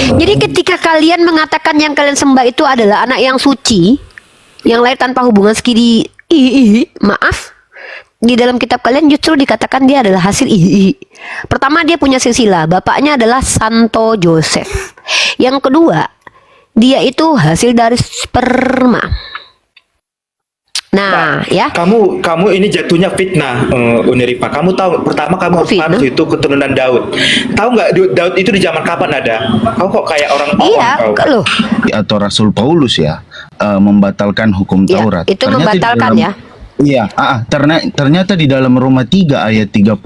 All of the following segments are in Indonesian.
Jadi ketika kalian mengatakan yang kalian sembah itu adalah anak yang suci, yang lahir tanpa hubungan skidi, maaf, di dalam kitab kalian justru dikatakan dia adalah hasil Pertama, dia punya silsilah, bapaknya adalah Santo Joseph. Yang kedua, dia itu hasil dari sperma. Nah, ya. Kamu ini jatuhnya fitnah, Unirifa. Kamu tahu, pertama kamu harus paham itu keturunan Daud. Tahu nggak Daud itu di zaman kapan ada? Kau kok kayak orang awam kau. Loh. Atau Rasul Paulus ya, membatalkan hukum Taurat. Itu ternyata membatalkan ya. Iya, ternyata di dalam Roma 3 ayat 31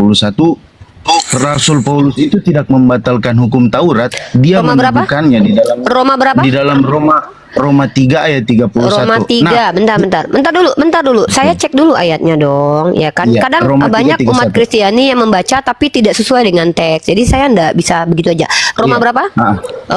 Rasul Paulus itu tidak membatalkan hukum Taurat, dia meneguhkannya di dalam Roma berapa? Di dalam Roma 3 ayat 31. Roma 3, bentar dulu. Saya cek dulu ayatnya dong, ya kan? Ya, kadang Roma 3, banyak umat Kristiani yang membaca tapi tidak sesuai dengan teks. Jadi saya enggak bisa begitu aja. Roma berapa?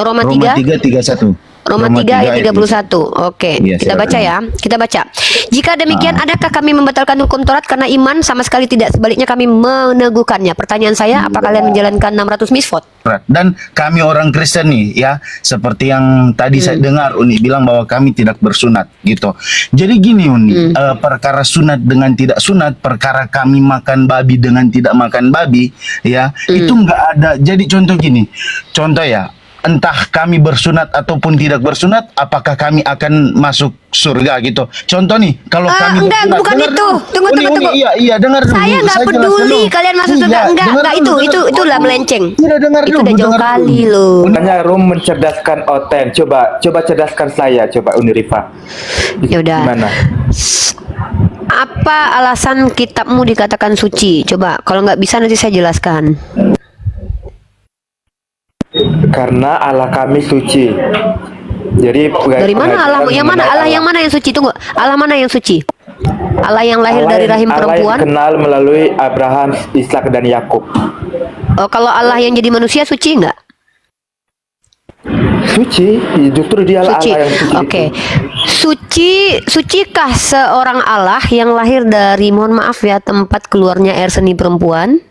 Roma 3 31. Roma 3 ayat 31. Oke, kita baca ya. Kita baca. Jika demikian, adakah kami membatalkan hukum Taurat karena iman? Sama sekali tidak. Sebaliknya kami meneguhkannya. Pertanyaan saya, apa kalian menjalankan 600 misfot? Dan kami orang Kristen nih ya, seperti yang tadi saya dengar Uni bilang bahwa kami tidak bersunat gitu. Jadi gini Uni, perkara sunat dengan tidak sunat, perkara kami makan babi dengan tidak makan babi ya, itu enggak ada. Jadi contoh gini, contoh ya, entah kami bersunat ataupun tidak bersunat, apakah kami akan masuk surga gitu. Contoh nih, kalau kami enggak, bersunat, bukan itu. Tunggu. Iya, dengar dulu. Saya nggak peduli kalian masuk surga. Enggak, itulah melenceng. Tidak, dengar itu dulu. udah jauh kali loh. Hanya Rum mencerdaskan Oten. Coba cerdaskan saya, coba Unirifa. Ya udah. Gimana? Apa alasan kitabmu dikatakan suci? Coba, kalau nggak bisa nanti saya jelaskan. Karena Allah kami suci. Jadi dari mana Allah? Yang mana Allah? Yang mana yang suci? Tunggu. Allah mana yang suci? Allah yang lahir dari rahim perempuan? Allah yang kenal melalui Abraham, Ishak dan Yakub. Oh, kalau Allah yang jadi manusia suci nggak? Suci, justru dia suci. Allah yang suci. Oke. Sucikah seorang Allah yang lahir dari, mohon maaf ya, tempat keluarnya air seni perempuan?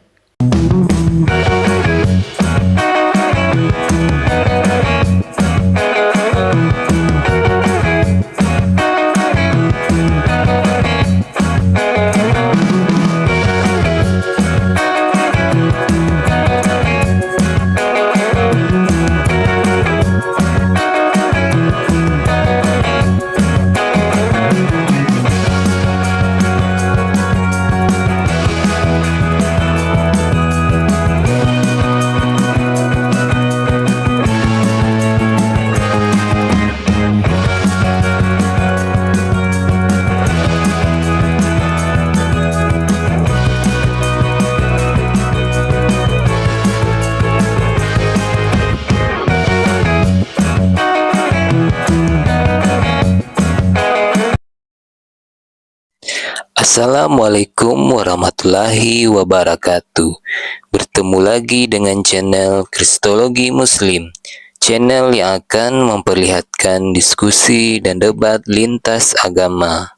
Assalamualaikum warahmatullahi wabarakatuh. Bertemu lagi dengan channel Kristologi Muslim, channel yang akan memperlihatkan diskusi dan debat lintas agama.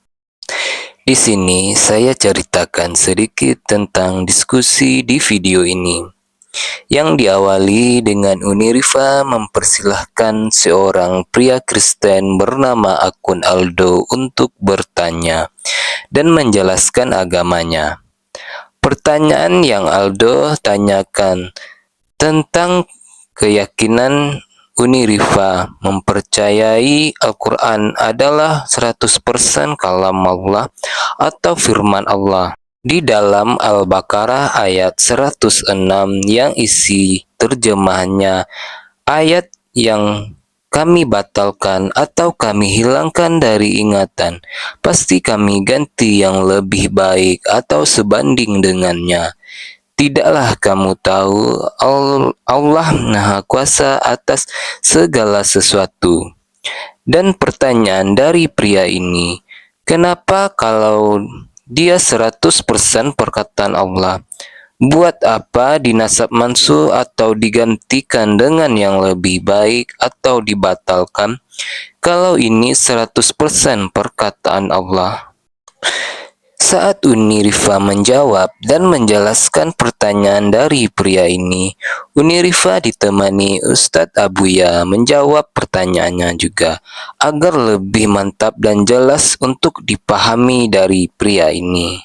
Di sini saya ceritakan sedikit tentang diskusi di video ini, yang diawali dengan Unirifa mempersilahkan seorang pria Kristen bernama akun Aldo untuk bertanya dan menjelaskan agamanya. Pertanyaan yang Aldo tanyakan tentang keyakinan Unirifa mempercayai Al-Quran adalah 100% kalam Allah atau firman Allah. Di dalam Al-Baqarah ayat 106 yang isi terjemahannya, ayat yang kami batalkan atau kami hilangkan dari ingatan, pasti kami ganti yang lebih baik atau sebanding dengannya. Tidaklah kamu tahu Allah Maha Kuasa atas segala sesuatu. Dan pertanyaan dari pria ini, kenapa kalau dia 100% perkataan Allah, buat apa dinasab mansuh atau digantikan dengan yang lebih baik atau dibatalkan kalau ini 100% perkataan Allah? Saat Uni Rifa menjawab dan menjelaskan pertanyaan dari pria ini, Uni Rifa ditemani Ustadz Abuya menjawab pertanyaannya juga agar lebih mantap dan jelas untuk dipahami dari pria ini.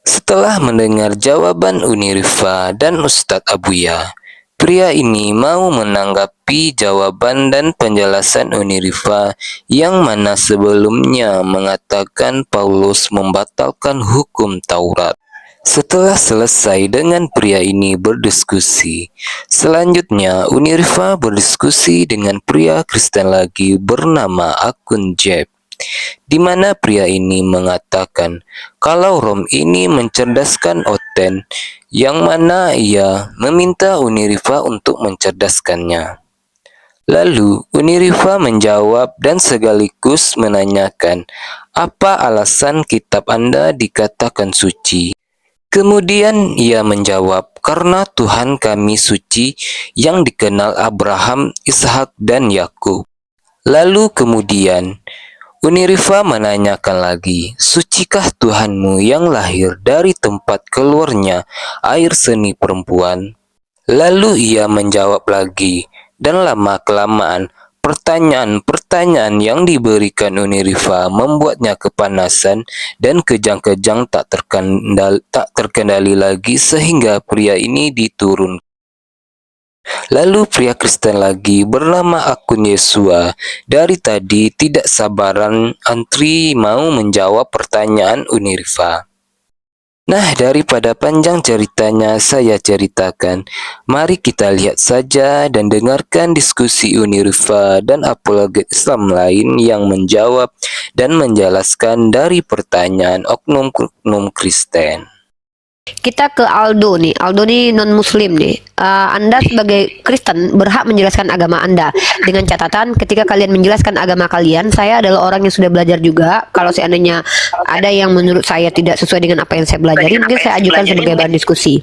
Setelah mendengar jawaban Uni Rifa dan Ustadz Abuya, pria ini mau menanggapi jawaban dan penjelasan Uni Rifa yang mana sebelumnya mengatakan Paulus membatalkan hukum Taurat. Setelah selesai dengan pria ini berdiskusi, selanjutnya Uni Rifa berdiskusi dengan pria Kristen lagi bernama Akun Jeb, di mana pria ini mengatakan kalau Rom ini mencerdaskan Oten, yang mana ia meminta Unirifa untuk mencerdaskannya. Lalu Unirifa menjawab dan sekaligus menanyakan, apa alasan kitab Anda dikatakan suci? Kemudian ia menjawab, karena Tuhan kami suci yang dikenal Abraham, Ishak, dan Yakub. Lalu kemudian Unirifa menanyakan lagi, sucikah Tuhanmu yang lahir dari tempat keluarnya air seni perempuan? Lalu ia menjawab lagi, dan lama-kelamaan pertanyaan-pertanyaan yang diberikan Unirifa membuatnya kepanasan dan kejang-kejang tak terkendali lagi sehingga pria ini diturunkan. Lalu pria Kristen lagi bernama Akun Yesua dari tadi tidak sabaran antri mau menjawab pertanyaan Unirifa. Nah, daripada panjang ceritanya saya ceritakan, mari kita lihat saja dan dengarkan diskusi Unirifa dan apologet Islam lain yang menjawab dan menjelaskan dari pertanyaan oknum-oknum Kristen. Kita ke Aldo nih. Aldo nih non muslim nih. Anda sebagai Kristen berhak menjelaskan agama Anda. Dengan catatan ketika kalian menjelaskan agama kalian, saya adalah orang yang sudah belajar juga. Kalau seandainya ada yang menurut saya tidak sesuai dengan apa yang saya pelajari, mungkin saya ajukan sebagai bahan diskusi.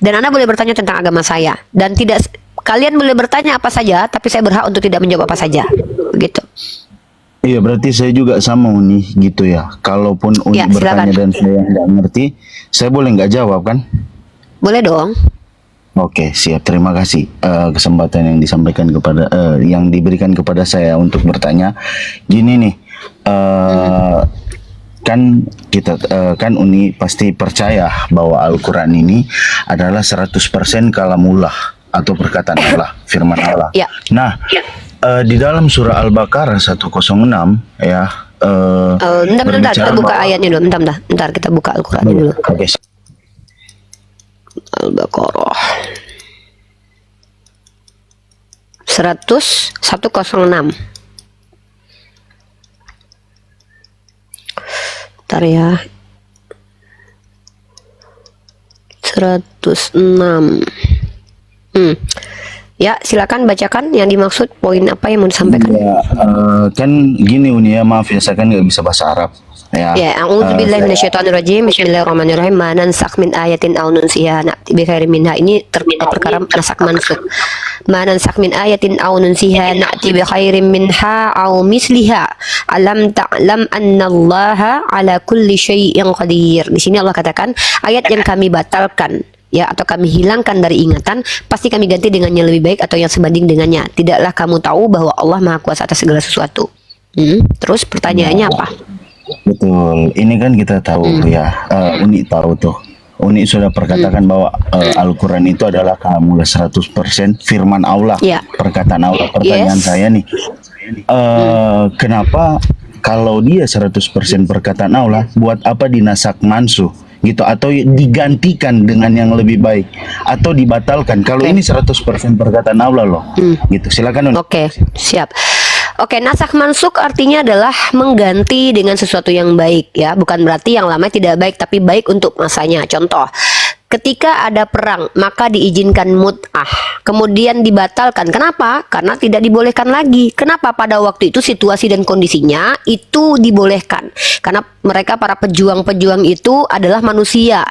Dan Anda boleh bertanya tentang agama saya. Dan tidak, kalian boleh bertanya apa saja, tapi saya berhak untuk tidak menjawab apa saja. Begitu. Iya, berarti saya juga sama Uni gitu ya. Kalaupun Uni Ya, bertanya silakan. dan saya nggak ngerti, saya boleh nggak jawab kan? Boleh dong. Oke, siap. Terima kasih kesempatan yang disampaikan kepada yang diberikan kepada saya untuk bertanya. Gini nih, kan kita kan Uni pasti percaya bahwa Al-Quran ini adalah 100% kalamullah atau perkataan Allah, firman Allah. Ya. Nah, di dalam surah Al-Baqarah 106 ya. Bentar, kita berbicara buka bahwa- ayatnya dulu. Bentar, kita buka Al-Quran dulu. Oke. Al-Baqarah 106. Bentar ya. 106. Ya, silakan bacakan yang dimaksud, poin apa yang mau disampaikan. Ya, kan gini Uni ya, maaf ya, saya kan nggak bisa bahasa Arab. Ya, Ya, a'udzubillahi minasyaitonirrajim. Bismillahirrahmanirrahim. Ma nansakh min ayatin aw nunsiha na'ti bi khairin minha. Ini perkara nasak mansukh. Ma nansakh min ayatin aw nunsiha na'ti bi khairin minha aw misliha. Alam ta'lam annallaha ala kulli syai'in qadir. Di sini Allah katakan, ayat yang kami batalkan ya atau kami hilangkan dari ingatan, pasti kami ganti dengan yang lebih baik atau yang sebanding dengannya. Tidaklah kamu tahu bahwa Allah Maha Kuasa atas segala sesuatu? Terus pertanyaannya apa? betul. Ini kan kita tahu ya, Uni tahu tuh. Uni sudah perkatakan bahwa Al-Quran itu adalah kalamullah 100% firman Allah, Ya. perkataan Allah. Pertanyaan Yes. saya nih, kenapa kalau dia 100% perkataan Allah, buat apa dinasak mansuh gitu, atau digantikan dengan yang lebih baik, atau dibatalkan kalau ini 100% perkataan Allah loh, gitu. Silakan Uni. Oke, siap. Oke, nasakh mansukh artinya adalah mengganti dengan sesuatu yang baik ya. Bukan berarti yang lama tidak baik, tapi baik untuk masanya. Contoh, ketika ada perang maka diizinkan mut'ah, kemudian dibatalkan. Kenapa? Karena tidak dibolehkan lagi. Kenapa? Pada waktu itu situasi dan kondisinya itu dibolehkan. Karena mereka para pejuang-pejuang itu adalah manusia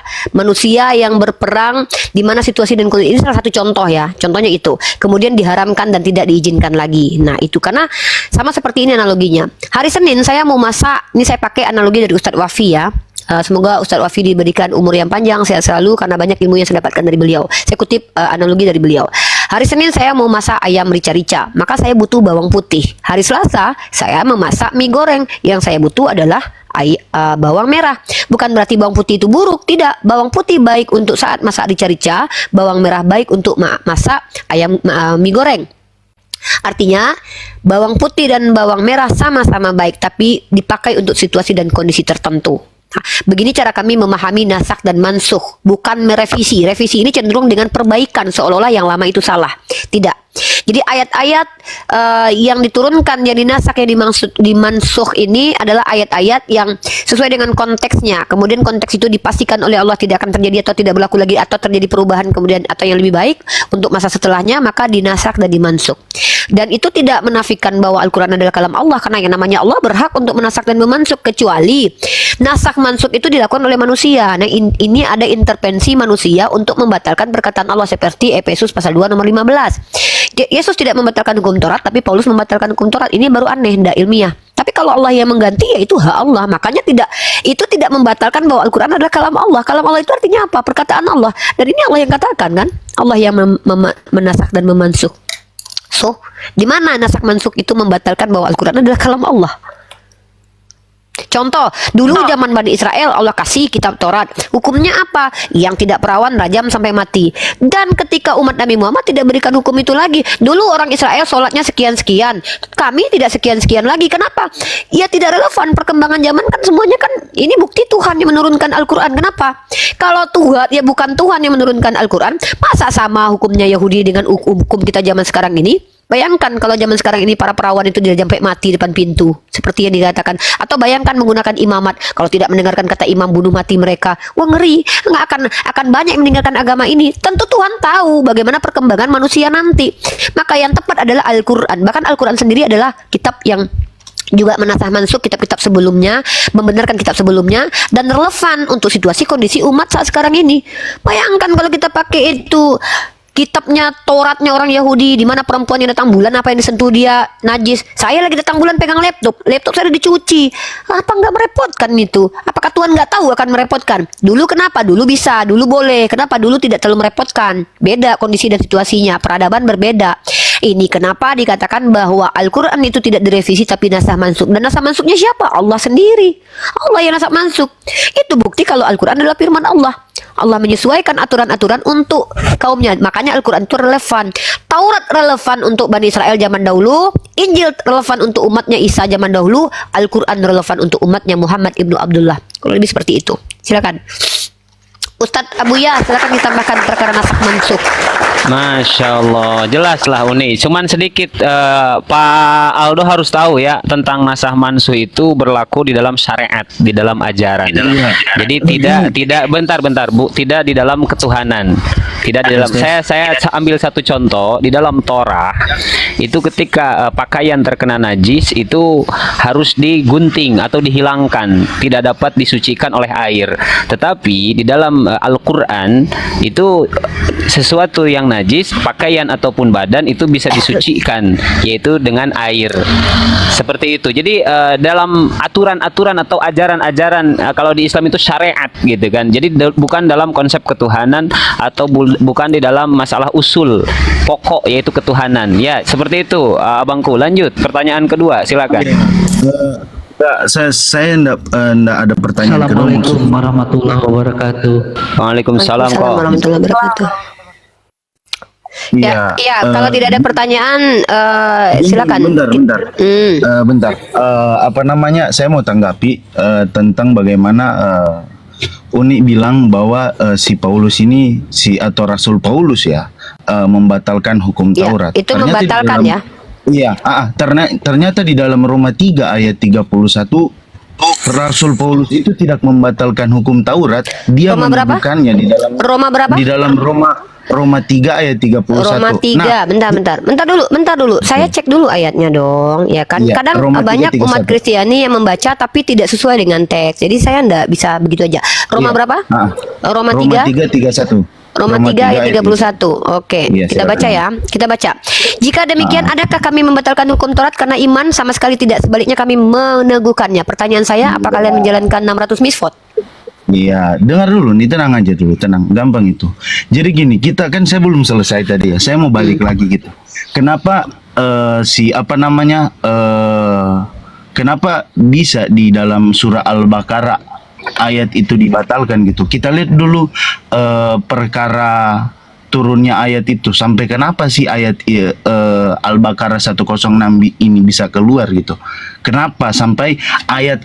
yang berperang di mana situasi dan kondisi ini salah satu contoh ya. Contohnya itu. Kemudian diharamkan dan tidak diizinkan lagi. Nah, itu karena sama seperti ini analoginya. Hari Senin saya mau masak, ini saya pakai analogi dari Ustadz Wafi ya. Semoga Ustadz Wafi diberikan umur yang panjang, sehat selalu, karena banyak ilmu yang saya dapatkan dari beliau. Saya kutip analogi dari beliau. Hari Senin saya mau masak ayam rica-rica, maka saya butuh bawang putih. Hari Selasa saya memasak mie goreng, yang saya butuh adalah bawang merah. Bukan berarti bawang putih itu buruk, tidak. Bawang putih baik untuk saat masak rica-rica, bawang merah baik untuk masak ayam mie goreng. Artinya bawang putih dan bawang merah sama-sama baik, tapi dipakai untuk situasi dan kondisi tertentu. Nah, begini cara kami memahami nasak dan mansukh, bukan merevisi. Revisi ini cenderung dengan perbaikan, seolah-olah yang lama itu salah. Tidak. Jadi ayat-ayat yang diturunkan, yang dinasak, yang dimansukh ini adalah ayat-ayat yang sesuai dengan konteksnya. Kemudian konteks itu dipastikan oleh Allah tidak akan terjadi atau tidak berlaku lagi, atau terjadi perubahan kemudian atau yang lebih baik untuk masa setelahnya, maka dinasak dan dimansukh. Dan itu tidak menafikan bahwa Al-Quran adalah kalam Allah, karena yang namanya Allah berhak untuk menasak dan memansuh, kecuali nasak mansukh itu dilakukan oleh manusia. Nah, ini ada intervensi manusia untuk membatalkan perkataan Allah, seperti Efesus pasal 2 nomor 15. Yesus tidak membatalkan hukum Taurat, tapi Paulus membatalkan hukum Taurat. Ini baru aneh, tidak ilmiah. Tapi kalau Allah yang mengganti, ya itu hak Allah. Makanya itu tidak membatalkan bahwa Al-Quran adalah kalam Allah. Kalam Allah itu artinya apa? Perkataan Allah. Dan ini Allah yang katakan kan? Allah yang menasak dan memansuh. So, di mana nasak mansukh itu membatalkan bahwa Al-Quran adalah kalam Allah? Contoh, dulu zaman Bani Israel Allah kasih kitab Taurat. Hukumnya apa? Yang tidak perawan rajam sampai mati. Dan ketika umat Nabi Muhammad tidak berikan hukum itu lagi. Dulu orang Israel sholatnya sekian-sekian, kami tidak sekian-sekian lagi. Kenapa? Ya tidak relevan, perkembangan zaman kan semuanya kan. Ini bukti Tuhan yang menurunkan Al-Quran. Kenapa? Kalau Tuhan, ya bukan Tuhan yang menurunkan Al-Quran, masa sama hukumnya Yahudi dengan hukum kita zaman sekarang ini? Bayangkan kalau zaman sekarang ini para perawan itu tidak sampai mati depan pintu, seperti yang dikatakan. Atau bayangkan menggunakan imamat, kalau tidak mendengarkan kata imam bunuh mati mereka. Wah, ngeri, nggak akan banyak yang meninggalkan agama ini. Tentu Tuhan tahu bagaimana perkembangan manusia nanti. Maka yang tepat adalah Al-Quran. Bahkan Al-Quran sendiri adalah kitab yang juga menasah mansukh kitab-kitab sebelumnya, membenarkan kitab sebelumnya, dan relevan untuk situasi kondisi umat saat sekarang ini. Bayangkan kalau kita pakai itu kitabnya Tauratnya orang Yahudi, di mana perempuan yang datang bulan apa yang disentuh dia najis. Saya lagi datang bulan pegang laptop saya udah dicuci. Apa nggak merepotkan itu? Apakah Tuhan nggak tahu akan merepotkan? Dulu kenapa? Dulu bisa, dulu boleh. Kenapa dulu tidak terlalu merepotkan? Beda kondisi dan situasinya, peradaban berbeda. Ini kenapa dikatakan bahwa Al-Quran itu tidak direvisi tapi nasah mansukh. Dan nasah mansukhnya siapa? Allah sendiri. Allah yang nasah mansukh. Itu bukti kalau Al-Quran adalah firman Allah. Allah menyesuaikan aturan-aturan untuk kaumnya. Makanya Al-Quran itu relevan. Taurat relevan untuk Bani Israel zaman dahulu, Injil relevan untuk umatnya Isa zaman dahulu, Al-Quran relevan untuk umatnya Muhammad ibnu Abdullah. Kalau lebih seperti itu. Silakan Ustadz Abuya, silakan ditambahkan perkara nasak mansukh. Masya Allah, jelas lah Uni. Cuman sedikit Pak Aldo harus tahu ya, tentang nasah mansuh itu berlaku di dalam syariat, di dalam ajaran. Jadi tidak bentar Bu, tidak di dalam ketuhanan. Tidak di dalam. Saya ambil satu contoh di dalam Torah itu ketika pakaian terkena najis itu harus digunting atau dihilangkan, tidak dapat disucikan oleh air. Tetapi di dalam Al-Quran itu sesuatu yang najis, pakaian ataupun badan itu bisa disucikan, yaitu dengan air. Seperti itu. Jadi dalam aturan-aturan atau ajaran-ajaran kalau di Islam itu syariat gitu kan. Jadi bukan dalam konsep ketuhanan atau bukan di dalam masalah usul pokok yaitu ketuhanan. Ya, seperti itu. Abangku, lanjut. Pertanyaan kedua, silakan. Saya enggak ada pertanyaan kedua. Assalamualaikum warahmatullahi wabarakatuh. Waalaikumsalam warahmatullahi wabarakatuh. Ya, kalau tidak ada pertanyaan, silakan. Bentar. Apa namanya? Saya mau tanggapi tentang bagaimana Uni bilang bahwa si Paulus ini, atau Rasul Paulus ya, membatalkan hukum Taurat. Itu ternyata membatalkan ya. Iya, ternyata di dalam Roma 3 ayat 31 Rasul Paulus itu tidak membatalkan hukum Taurat, dia Roma berapa? meneguhkannya di dalam Roma berapa? Di dalam Roma 3 ayat 31. Roma 3, bentar dulu. Saya cek dulu ayatnya dong, ya kan? Iya, Kadang Roma 3, banyak umat 31. Kristiani yang membaca tapi tidak sesuai dengan teks. Jadi saya enggak bisa begitu aja. Roma Iya. berapa? Roma 3. 3:31. Roma 3 ayat 31. Oke, Iya, kita baca ya. Kita baca. Jika demikian, adakah kami membatalkan hukum Taurat karena iman? Sama sekali tidak. Sebaliknya kami meneguhkannya. Pertanyaan saya, apa kalian menjalankan 600 misfot? Iya, dengar dulu nih, tenang aja dulu, tenang, gampang itu. Jadi gini, kita kan saya belum selesai tadi ya, saya mau balik lagi gitu. Kenapa kenapa bisa di dalam surah Al-Baqarah ayat itu dibatalkan gitu? Kita lihat dulu perkara turunnya ayat itu sampai kenapa sih ayat Al-Baqarah 106 ini bisa keluar gitu. Kenapa sampai ayat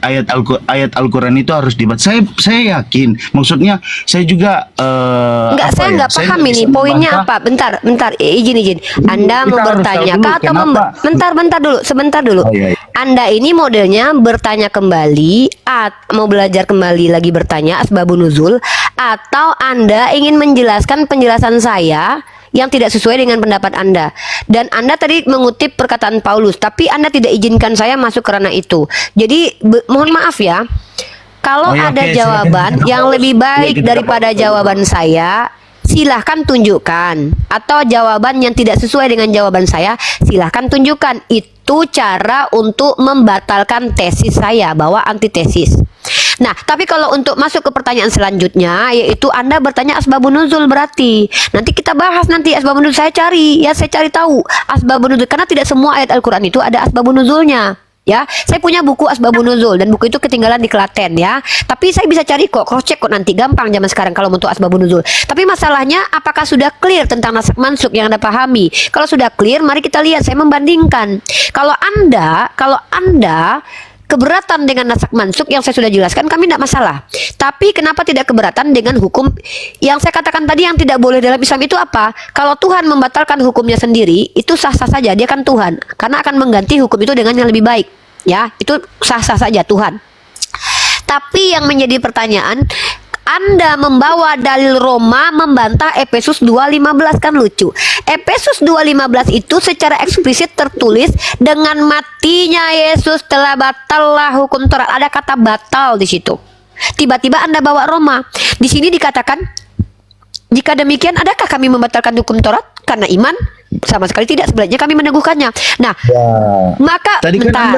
Al-Quran itu harus dibaca? Saya yakin, maksudnya saya juga Enggak, saya enggak saya paham nggak ini bisa poinnya membantah. apa. Bentar, izin. Anda Kita mau harus bertanya tahu dulu atau kenapa. sebentar dulu. Oh, iya, iya. Anda ini modelnya bertanya kembali, mau belajar kembali lagi bertanya asbabun nuzul, atau Anda ingin menjelaskan penjelasan saya yang tidak sesuai dengan pendapat Anda. Dan Anda tadi mengutip perkataan Paulus, tapi Anda tidak izinkan saya masuk ke ranah itu. Jadi mohon maaf ya, kalau Oh ya, ada oke, jawaban silakan. yang lebih baik Iya, kita daripada dapat. jawaban saya, silahkan tunjukkan. Atau jawaban yang tidak sesuai dengan jawaban saya, silahkan tunjukkan. Itu cara untuk membatalkan tesis saya, bahwa antitesis. Nah, tapi kalau untuk masuk ke pertanyaan selanjutnya, yaitu Anda bertanya asbabun nuzul, berarti nanti kita bahas nanti asbabun nuzul. Saya cari tahu asbabun nuzul, karena tidak semua ayat Al-Quran itu ada asbabun nuzulnya. Ya, saya punya buku asbabun nuzul dan buku itu ketinggalan di Klaten ya. Tapi saya bisa cari kok, cross check kok nanti, gampang zaman sekarang kalau untuk asbabun nuzul. Tapi masalahnya apakah sudah clear tentang nasak mansuk yang Anda pahami? Kalau sudah clear, mari kita lihat, saya membandingkan. Kalau Anda keberatan dengan nasak mansuk yang saya sudah jelaskan, kami tidak masalah. Tapi kenapa tidak keberatan dengan hukum yang saya katakan tadi yang tidak boleh dalam Islam itu apa? Kalau Tuhan membatalkan hukumnya sendiri, itu sah-sah saja, dia kan Tuhan. Karena akan mengganti hukum itu dengan yang lebih baik. Ya, itu sah-sah saja Tuhan. Tapi yang menjadi pertanyaan, Anda membawa dalil Roma membantah Efesus 2:15, kan lucu. Efesus 2:15 itu secara eksplisit tertulis dengan matinya Yesus telah batallah hukum Taurat. Ada kata batal di situ. Tiba-tiba Anda bawa Roma. Di sini dikatakan, jika demikian adakah kami membatalkan hukum Taurat karena iman? Sama sekali tidak, sebenarnya kami meneguhkannya. Nah, maka Tadi kan bentar,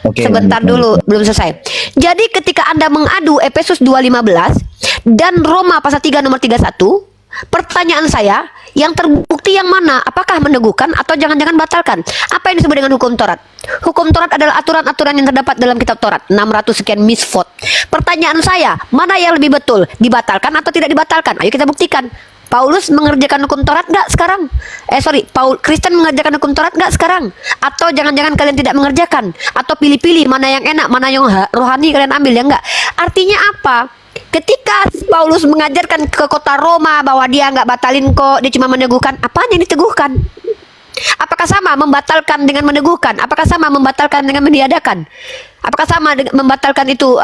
Oke, sebentar lanjut. dulu, belum selesai. Jadi ketika Anda mengadu Efesus 2:15 dan Roma pasal 3 nomor 31, pertanyaan saya, yang terbukti yang mana? Apakah meneguhkan atau jangan-jangan batalkan? Apa yang disebut dengan hukum Taurat? Hukum Taurat adalah aturan-aturan yang terdapat dalam kitab Taurat, 600 sekian misfot. Pertanyaan saya, mana yang lebih betul? Dibatalkan atau tidak dibatalkan? Ayo kita buktikan. Paulus mengerjakan hukum Taurat nggak sekarang? Kristen mengerjakan hukum Taurat nggak sekarang? Atau jangan-jangan kalian tidak mengerjakan? Atau pilih-pilih mana yang enak, mana yang rohani kalian ambil, ya enggak? Artinya apa? Ketika Paulus mengajarkan ke kota Roma bahwa dia nggak batalin kok, dia cuma meneguhkan, apanya yang diteguhkan? Apakah sama membatalkan dengan meneguhkan? Apakah sama membatalkan dengan meniadakan? Apakah sama membatalkan itu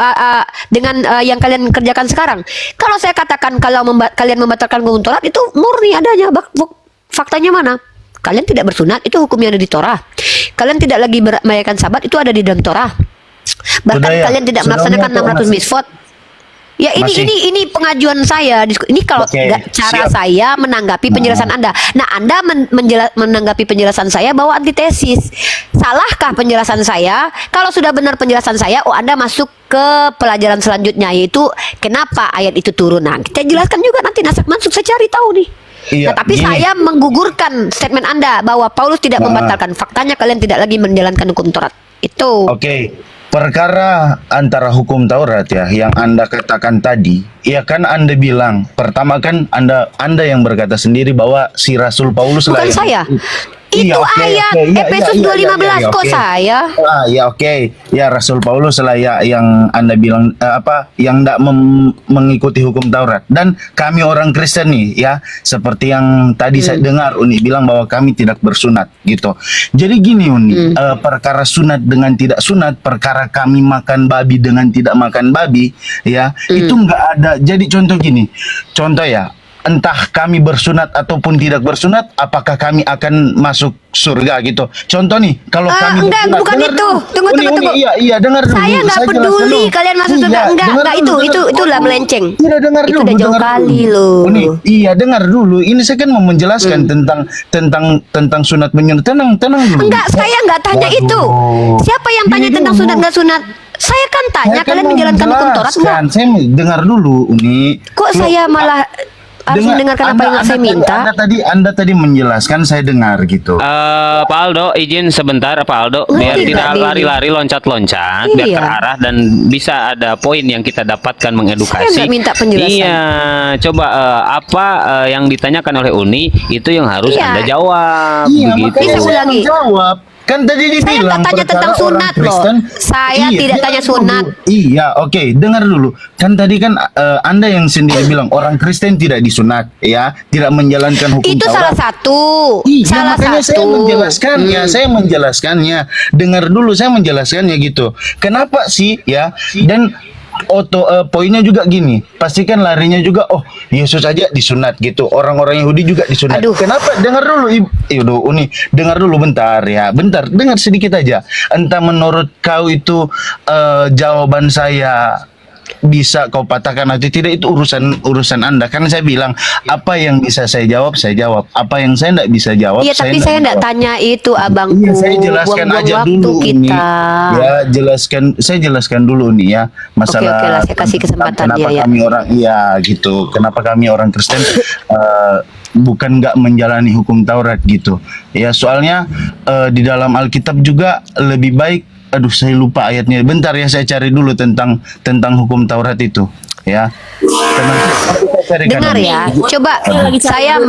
dengan yang kalian kerjakan sekarang? Kalau saya katakan kalau kalian membatalkan hukum Taurat, itu murni adanya. Faktanya mana? Kalian tidak bersunat, itu hukumnya ada di Torah. Kalian tidak lagi merayakan Sabat, itu ada di dalam Torah. Bahkan Sudah ya? kalian tidak Sudah melaksanakan ya, 600 masih? misfot. Ya Masih? ini pengajuan saya. Ini kalau Oke, cara siap. saya menanggapi penjelasan Anda. Nah, Anda menanggapi penjelasan saya bahwa antitesis. Salahkah penjelasan saya? Kalau sudah benar penjelasan saya, Anda masuk ke pelajaran selanjutnya, yaitu kenapa ayat itu turun. Nah, kita jelaskan juga nanti nasak mansuk, saya cari tahu nih. Iya, Nah, tapi gini. saya menggugurkan statement Anda bahwa Paulus tidak membatalkan. Faktanya kalian tidak lagi menjalankan hukum Taurat. Itu. Oke, perkara antara hukum Taurat ya yang Anda katakan tadi, ya kan Anda bilang pertama kan Anda yang berkata sendiri bahwa si Rasul Paulus Bukan lah yang saya. Itu Iya, oke, ayat oke. Iya, Efesus iya, 2:15 iya, kok oke. saya. Ya oke, ya Rasul Paulus lah ya yang Anda bilang yang tidak mengikuti hukum Taurat, dan kami orang Kristen nih ya, seperti yang tadi saya dengar Uni bilang bahwa kami tidak bersunat gitu. Jadi gini Uni, perkara sunat dengan tidak sunat, perkara kami makan babi dengan tidak makan babi ya, itu nggak ada. Jadi contoh gini, contoh ya, entah kami bersunat ataupun tidak bersunat, apakah kami akan masuk surga gitu. Contoh nih, kalau kami Enggak, bersunat, bukan dengar itu. dulu. Tunggu, Uni, tunggu, Uni, tunggu. iya, dengar dulu. Saya nggak jelaskan peduli dulu. kalian masuk surga. Iya, Enggak, dengar itu, dulu, itulah dengar. melenceng. Tidak, dengar Itu dulu. udah jauh dengar kali dulu. loh. Uni, iya, dengar dulu. Ini saya kan mau menjelaskan tentang sunat menyunat. Tenang dulu. Enggak, saya nggak tanya Waduh. itu. Siapa yang tanya Gini tentang dulu. sunat nggak sunat? Saya kan tanya Saya kan kalian mau menjalankan hukum Taurat enggak? menjelaskan. Saya dengar dulu, Uni. Kok saya malah harus mendengarkan apa yang saya minta? Anda tadi menjelaskan, saya dengar gitu. Pak Aldo, izin sebentar Pak Aldo, biar Ngerti tidak nggak, Denny? lari-lari loncat-loncat, biar Iya. terarah dan bisa ada poin yang kita dapatkan mengedukasi. Saya nggak minta penjelasan. Iya, coba apa yang ditanyakan oleh Uni itu yang harus Iya. Anda jawab. Iya, begitu. makanya Bisa saya ulangi. menjawab. Kan tadi Saya dibilang nggak tanya perkara tentang orang sunat loh. Kristen. Saya tidak dengar tanya dulu. sunat. Iya, oke, dengar dulu. Kan tadi kan Anda yang sendiri bilang orang Kristen tidak disunat, ya, tidak menjalankan hukum Itu salah Taurat. satu. Iya, Salah makanya satu. saya menjelaskannya, saya menjelaskannya. Dengar dulu, saya menjelaskannya gitu. Kenapa sih, ya? Dan poinnya juga gini, pastikan larinya juga, oh Yesus aja disunat gitu, orang-orang Yahudi juga disunat. Aduh. Kenapa? Dengar dulu, Uni, dengar dulu bentar ya, bentar, dengar sedikit aja. Entah menurut kau itu jawaban saya bisa kau patahkan atau tidak, itu urusan Anda. Karena saya bilang apa yang bisa saya jawab, apa yang saya tidak bisa jawab. Iya, tapi saya nggak jawab. tanya itu, abangku. Iya, saya jelaskan Buang-buang aja waktu dulu ini. kita. Ya, saya jelaskan dulu nih ya masalah. Oke, lah, saya kasih kesempatan kenapa dia, ya. kami orang, iya gitu. Kenapa kami orang Kristen bukan nggak menjalani hukum Taurat gitu. Ya, soalnya di dalam Alkitab juga lebih baik. Aduh, saya lupa ayatnya. Bentar ya, saya cari dulu tentang hukum Taurat itu. Ya. Saya carikan Dengar dulu. ya, coba saya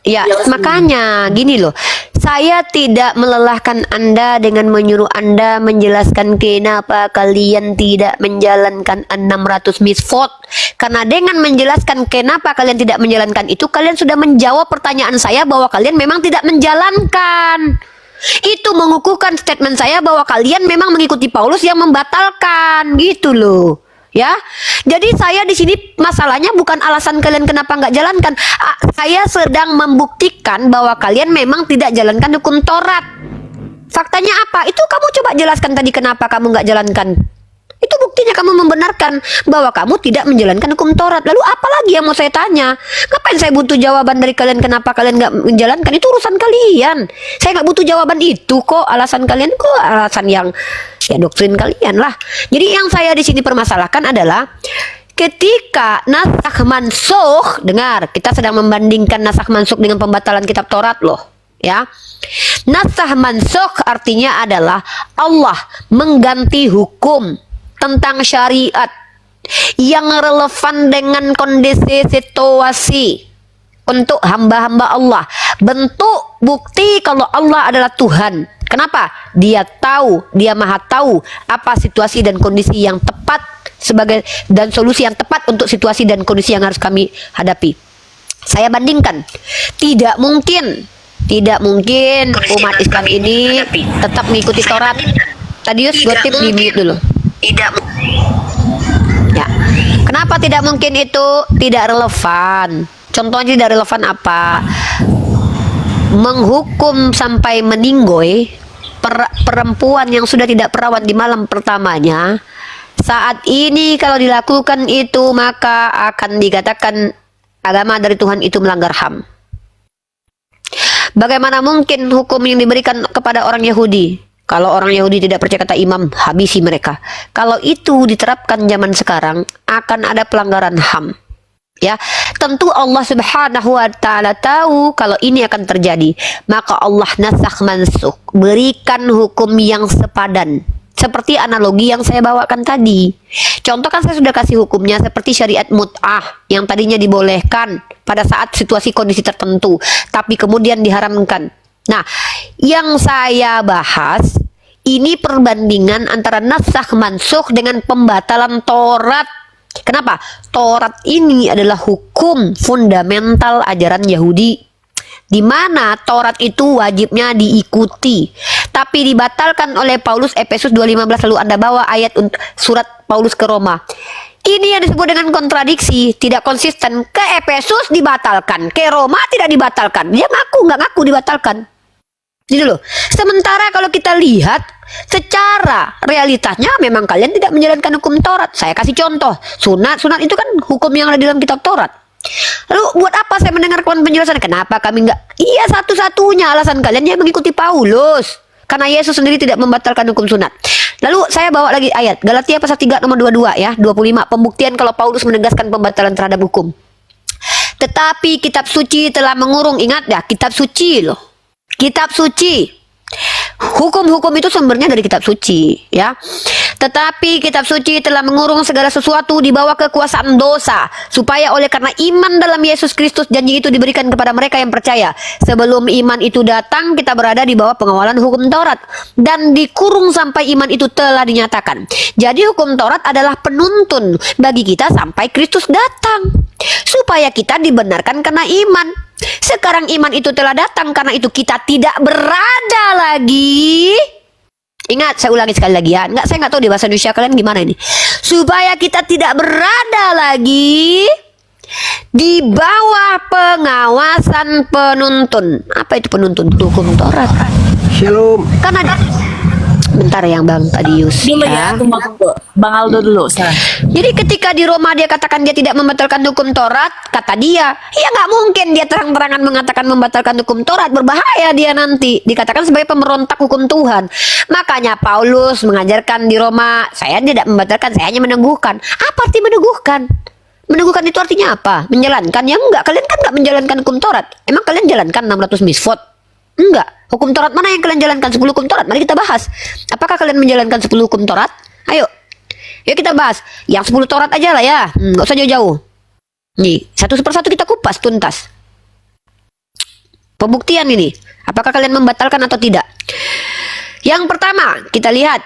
ya, makanya gini loh. Saya tidak melelahkan Anda dengan menyuruh Anda menjelaskan kenapa kalian tidak menjalankan 600 misfot. Karena dengan menjelaskan kenapa kalian tidak menjalankan itu, kalian sudah menjawab pertanyaan saya bahwa kalian memang tidak menjalankan. Itu mengukuhkan statement saya bahwa kalian memang mengikuti Paulus yang membatalkan, gitu loh. Ya, jadi saya di sini masalahnya bukan alasan kalian kenapa nggak jalankan. Saya sedang membuktikan bahwa kalian memang tidak jalankan hukum Taurat. Faktanya apa? Itu kamu coba jelaskan tadi kenapa kamu nggak jalankan. Itu buktinya kamu membenarkan bahwa kamu tidak menjalankan hukum Taurat. Lalu apa lagi yang mau saya tanya? Ngapain saya butuh jawaban dari kalian kenapa kalian nggak menjalankan? Itu urusan kalian. Saya nggak butuh jawaban itu kok. Alasan kalian kok alasan yang ya doktrin kalian lah. Jadi yang saya di sini permasalahkan adalah ketika nasakh mansukh, dengar, kita sedang membandingkan nasakh mansukh dengan pembatalan kitab Taurat loh, ya. Nasakh mansukh artinya adalah Allah mengganti hukum tentang syariat yang relevan dengan kondisi situasi untuk hamba-hamba Allah. Bentuk bukti kalau Allah adalah Tuhan. Kenapa? Dia tahu, dia maha tahu apa situasi dan kondisi yang tepat sebagai dan solusi yang tepat untuk situasi dan kondisi yang harus kami hadapi. Saya bandingkan, tidak mungkin umat Islam ini tetap mengikuti Taurat. Tadius, gue tip di mute dulu. Ya, kenapa tidak mungkin itu? Tidak relevan. Contohnya tidak relevan apa? Menghukum sampai meninggoy perempuan yang sudah tidak perawan di malam pertamanya. Saat ini kalau dilakukan itu maka akan dikatakan agama dari Tuhan itu melanggar HAM. Bagaimana mungkin hukum yang diberikan kepada orang Yahudi? Kalau orang Yahudi tidak percaya kata imam, habisi mereka. Kalau itu diterapkan zaman sekarang, akan ada pelanggaran HAM. Ya, tentu Allah Subhanahu wa taala tahu kalau ini akan terjadi. Maka Allah nasakh mansukh, berikan hukum yang sepadan. Seperti analogi yang saya bawakan tadi. Contoh kan saya sudah kasih hukumnya seperti syariat mut'ah yang tadinya dibolehkan pada saat situasi kondisi tertentu, tapi kemudian diharamkan. Nah, yang saya bahas ini perbandingan antara nasakh mansukh dengan pembatalan Taurat. Kenapa? Taurat ini adalah hukum fundamental ajaran Yahudi, di mana Taurat itu wajibnya diikuti, tapi dibatalkan oleh Paulus Efesus 2:15. Lalu Anda bawa ayat surat Paulus ke Roma. Ini yang disebut dengan kontradiksi, tidak konsisten. Ke Efesus dibatalkan, ke Roma tidak dibatalkan. Dia nggak ngaku dibatalkan. Gitu loh. Sementara kalau kita lihat secara realitasnya memang kalian tidak menjalankan hukum Taurat. Saya kasih contoh, sunat itu kan hukum yang ada di dalam kitab Taurat. Lalu buat apa saya mendengarkan penjelasan? Kenapa kami nggak? Iya, satu-satunya alasan kalian ya mengikuti Paulus, karena Yesus sendiri tidak membatalkan hukum sunat. Lalu saya bawa lagi ayat Galatia pasal 3 nomor 22 ya, 25, pembuktian kalau Paulus menegaskan pembatalan terhadap hukum. Tetapi kitab suci telah mengurung, ingat ya, kitab suci loh. Kitab suci. Hukum-hukum itu sumbernya dari kitab suci, ya. Tetapi kitab suci telah mengurung segala sesuatu di bawah kekuasaan dosa, supaya oleh karena iman dalam Yesus Kristus janji itu diberikan kepada mereka yang percaya. Sebelum iman itu datang, kita berada di bawah pengawalan hukum Taurat dan dikurung sampai iman itu telah dinyatakan. Jadi hukum Taurat adalah penuntun bagi kita sampai Kristus datang, supaya kita dibenarkan karena iman. Sekarang iman itu telah datang, karena itu kita tidak berada lagi. Ingat, saya ulangi sekali lagi ya. Saya nggak tahu di bahasa Indonesia kalian gimana ini. Supaya kita tidak berada lagi di bawah pengawasan penuntun. Apa itu penuntun? Hukum Taurat. Shalom. Kan ada. Bentar yang Bang Tadius Dulu ya, tunggu Bang Aldo dulu. Sekarang. Jadi ketika di Roma dia katakan dia tidak membatalkan hukum Taurat, kata dia, ya nggak mungkin dia terang-terangan mengatakan membatalkan hukum Taurat, berbahaya dia nanti dikatakan sebagai pemberontak hukum Tuhan. Makanya Paulus mengajarkan di Roma, saya tidak membatalkan, saya hanya meneguhkan. Apa arti meneguhkan? Meneguhkan itu artinya apa? Menjalankan? Ya enggak, kalian kan nggak menjalankan hukum Taurat. Emang kalian jalankan 600 misfot? Enggak. Hukum Taurat mana yang kalian jalankan? 10 hukum Taurat. Mari kita bahas. Apakah kalian menjalankan 10 hukum Taurat? Ayo. Yuk kita bahas. Yang 10 Taurat aja lah ya. Nggak usah jauh-jauh. Nih, satu persatu kita kupas tuntas. Pembuktian ini. Apakah kalian membatalkan atau tidak? Yang pertama, kita lihat.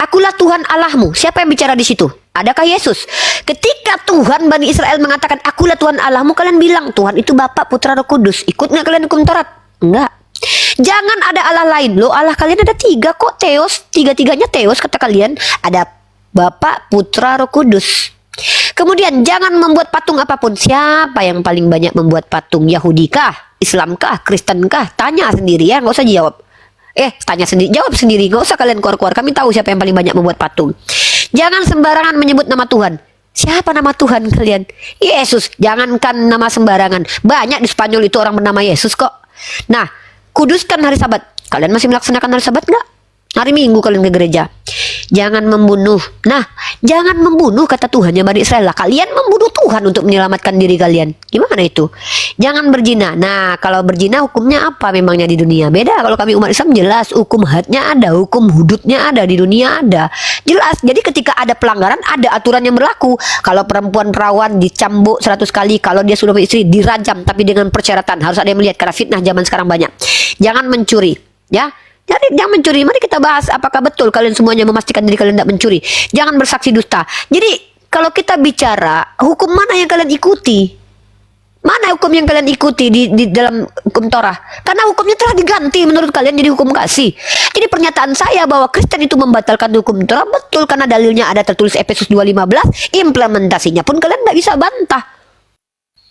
Akulah Tuhan Allahmu. Siapa yang bicara di situ? Adakah Yesus? Ketika Tuhan Bani Israel mengatakan akulah Tuhan Allahmu, kalian bilang Tuhan itu Bapa, Putra, Roh Kudus. Ikut nggak kalian hukum Taurat? Enggak. Jangan ada Allah lain. Loh, Allah kalian ada 3 kok, Theos. Tiga-tiganya Theos kata kalian. Ada Bapa, Putra, Roh Kudus. Kemudian jangan membuat patung apapun. Siapa yang paling banyak membuat patung? Yahudi kah? Islam kah? Kristen kah? Tanya sendiri ya, nggak usah jawab. Tanya sendiri, jawab sendiri. Nggak usah kalian keluar-keluar. Kami tahu siapa yang paling banyak membuat patung. Jangan sembarangan menyebut nama Tuhan. Siapa nama Tuhan kalian? Yesus. Jangankan nama sembarangan. Banyak di Spanyol itu orang bernama Yesus kok. Nah, kuduskan hari Sabat. Kalian masih melaksanakan hari Sabat nggak? Hari Minggu kalian ke gereja. Jangan membunuh. Nah, jangan membunuh kata Tuhan ya Bani Israel. Kalian membunuh Tuhan untuk menyelamatkan diri kalian. Gimana itu? Jangan berzina. Nah, kalau berzina hukumnya apa memangnya di dunia? Beda. Kalau kami umat Islam jelas hukum hadnya ada, hukum hududnya ada, di dunia ada. Jelas. Jadi ketika ada pelanggaran ada aturan yang berlaku. Kalau perempuan perawan dicambuk 100 kali, kalau dia sudah beristri dirajam, tapi dengan persyaratan harus ada yang melihat karena fitnah zaman sekarang banyak. Jangan mencuri, ya. Jadi jangan mencuri. Mari kita bahas apakah betul kalian semuanya memastikan diri kalian tidak mencuri. Jangan bersaksi dusta. Jadi kalau kita bicara hukum mana yang kalian ikuti? Mana hukum yang kalian ikuti di dalam hukum Torah? Karena hukumnya telah diganti menurut kalian jadi hukum kasih. Jadi pernyataan saya bahwa Kristen itu membatalkan hukum Torah betul karena dalilnya ada tertulis Efesus 2:15. Implementasinya pun kalian tidak bisa bantah.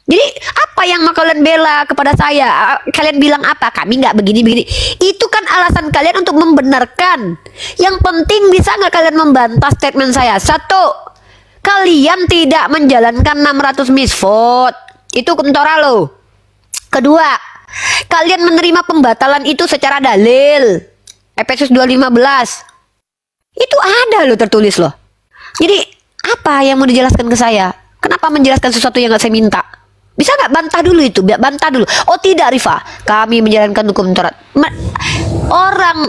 Jadi apa yang mau kalian bela kepada saya? Kalian bilang apa? Kami nggak begini-begini. Itu kan alasan kalian untuk membenarkan. Yang penting bisa nggak kalian membantah statement saya? 1, kalian tidak menjalankan 600 misfot. Itu hukum Torah loh. 2, kalian menerima pembatalan itu secara dalil. Efesus 2:15. Itu ada loh tertulis loh. Jadi apa yang mau dijelaskan ke saya? Kenapa menjelaskan sesuatu yang nggak saya minta? Bisa nggak bantah dulu itu? Bantah dulu. Oh tidak Rifa, kami menjalankan hukum Taurat. Orang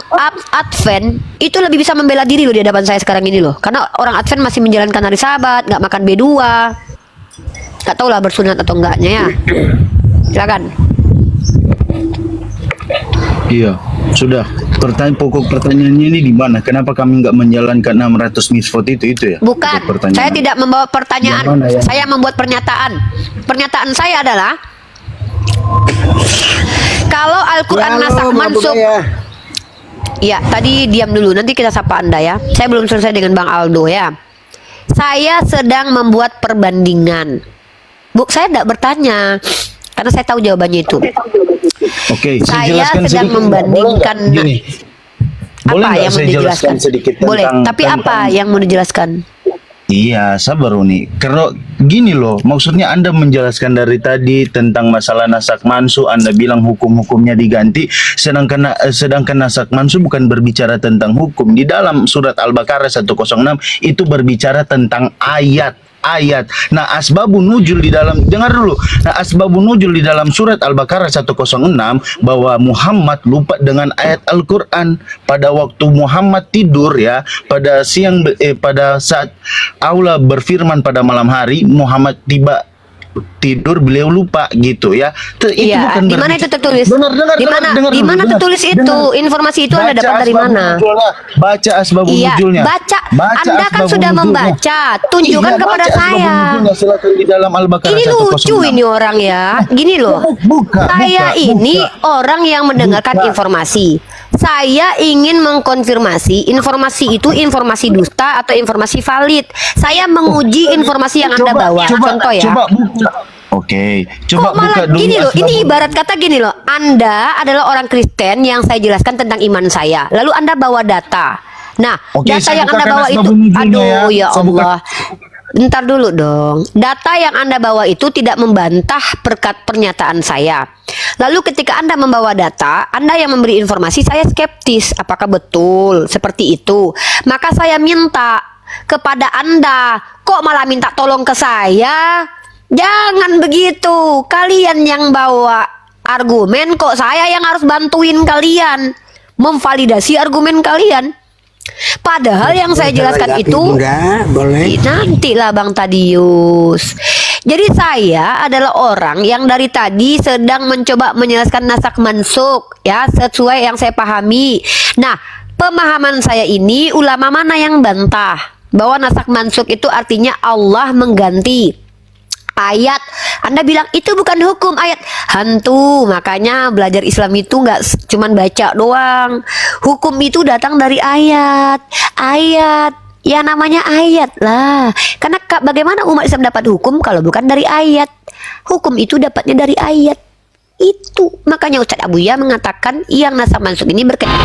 Advent itu lebih bisa membela diri loh di hadapan saya sekarang ini loh. Karena orang Advent masih menjalankan hari Sabat, nggak makan B2. Nggak tahu lah bersunat atau enggaknya ya. Silakan. Iya, sudah. Pokok pertanyaannya ini di mana? Kenapa kami nggak menjalankan 600 misfot itu ya? Bukan, Pokok pertanyaan. saya tidak membawa pertanyaan. Yang mana ya? Saya membuat pernyataan. Pernyataan saya adalah kalau Al-Quran nasak mansuk. Ya, tadi diam dulu. Nanti kita sapa Anda ya. Saya belum selesai dengan Bang Aldo ya. Saya sedang membuat perbandingan. Saya tidak bertanya karena saya tahu jawabannya itu. Oke, Saya jelaskan sedang sedikit. membandingkan. Gini. Boleh Apa nggak yang saya mau dijelaskan? jelaskan sedikit Boleh, tentang- tapi apa tentang- yang mau dijelaskan? Iya, sabar Uni. Kalau gini loh, maksudnya Anda menjelaskan dari tadi tentang masalah nasak mansu, Anda bilang hukum-hukumnya diganti, sedangkan nasak mansu bukan berbicara tentang hukum. Di dalam surat Al-Baqarah 106 itu berbicara tentang ayat. Nah, asbabun nuzul di dalam, dengar dulu. Nah, asbabun nuzul di dalam surat Al-Baqarah 106 bahwa Muhammad lupa dengan ayat Al-Qur'an pada waktu Muhammad tidur ya, pada pada saat Allah berfirman pada malam hari, Muhammad tidur, beliau lupa gitu ya. Itu Iya, bukan di mana itu tertulis? Dengar Di mana dulu, tertulis itu? dengar. Informasi itu Anda Baca dapat dari asbabun mana? nuzulnya. Baca asbabun Iya, nuzulnya. baca. Anda kan asbabun sudah nuzulnya. membaca. Tunjukkan Iya, kepada baca asbabun saya. nuzulnya, silakan di dalam Al-Baqarah Ini 106. lucu ini orang ya. Gini loh. Saya ini orang yang mendengarkan informasi. Saya ingin mengkonfirmasi informasi itu informasi dusta atau informasi valid. Saya menguji informasi yang Anda bawa. Contoh ya. Coba buka. Oke, coba Kok malah buka dulu. gini loh, ini asbabun- ibarat kata gini loh. Anda adalah orang Kristen yang saya jelaskan tentang iman saya. Lalu Anda bawa data. Nah, Oke, data saya yang Anda bukakan bawa itu, asbabun nuzulnya aduh ya. ya Saya buka- Allah. Bentar dulu dong. Data yang Anda bawa itu tidak membantah pernyataan saya. Lalu ketika Anda membawa data, Anda yang memberi informasi, saya skeptis. Apakah betul seperti itu? Maka saya minta kepada Anda, kok malah minta tolong ke saya? Jangan begitu. Kalian yang bawa argumen, kok saya yang harus bantuin kalian memvalidasi argumen kalian. Padahal yang saya jelaskan itu nantilah Bang Tadius. Jadi saya adalah orang yang dari tadi sedang mencoba menjelaskan nasak mansuk ya, sesuai yang saya pahami. Nah, pemahaman saya ini ulama mana yang bantah bahwa nasak mansuk itu artinya Allah mengganti ayat. Anda bilang itu bukan hukum ayat. Hantu, makanya belajar Islam itu nggak cuman baca doang. Hukum itu datang dari ayat. Ya namanya ayat lah. Karena bagaimana umat Islam dapat hukum kalau bukan dari ayat? Hukum itu dapatnya dari ayat. Itu makanya Ustadz Abuya mengatakan yang nasak mansuk ini berkaitan.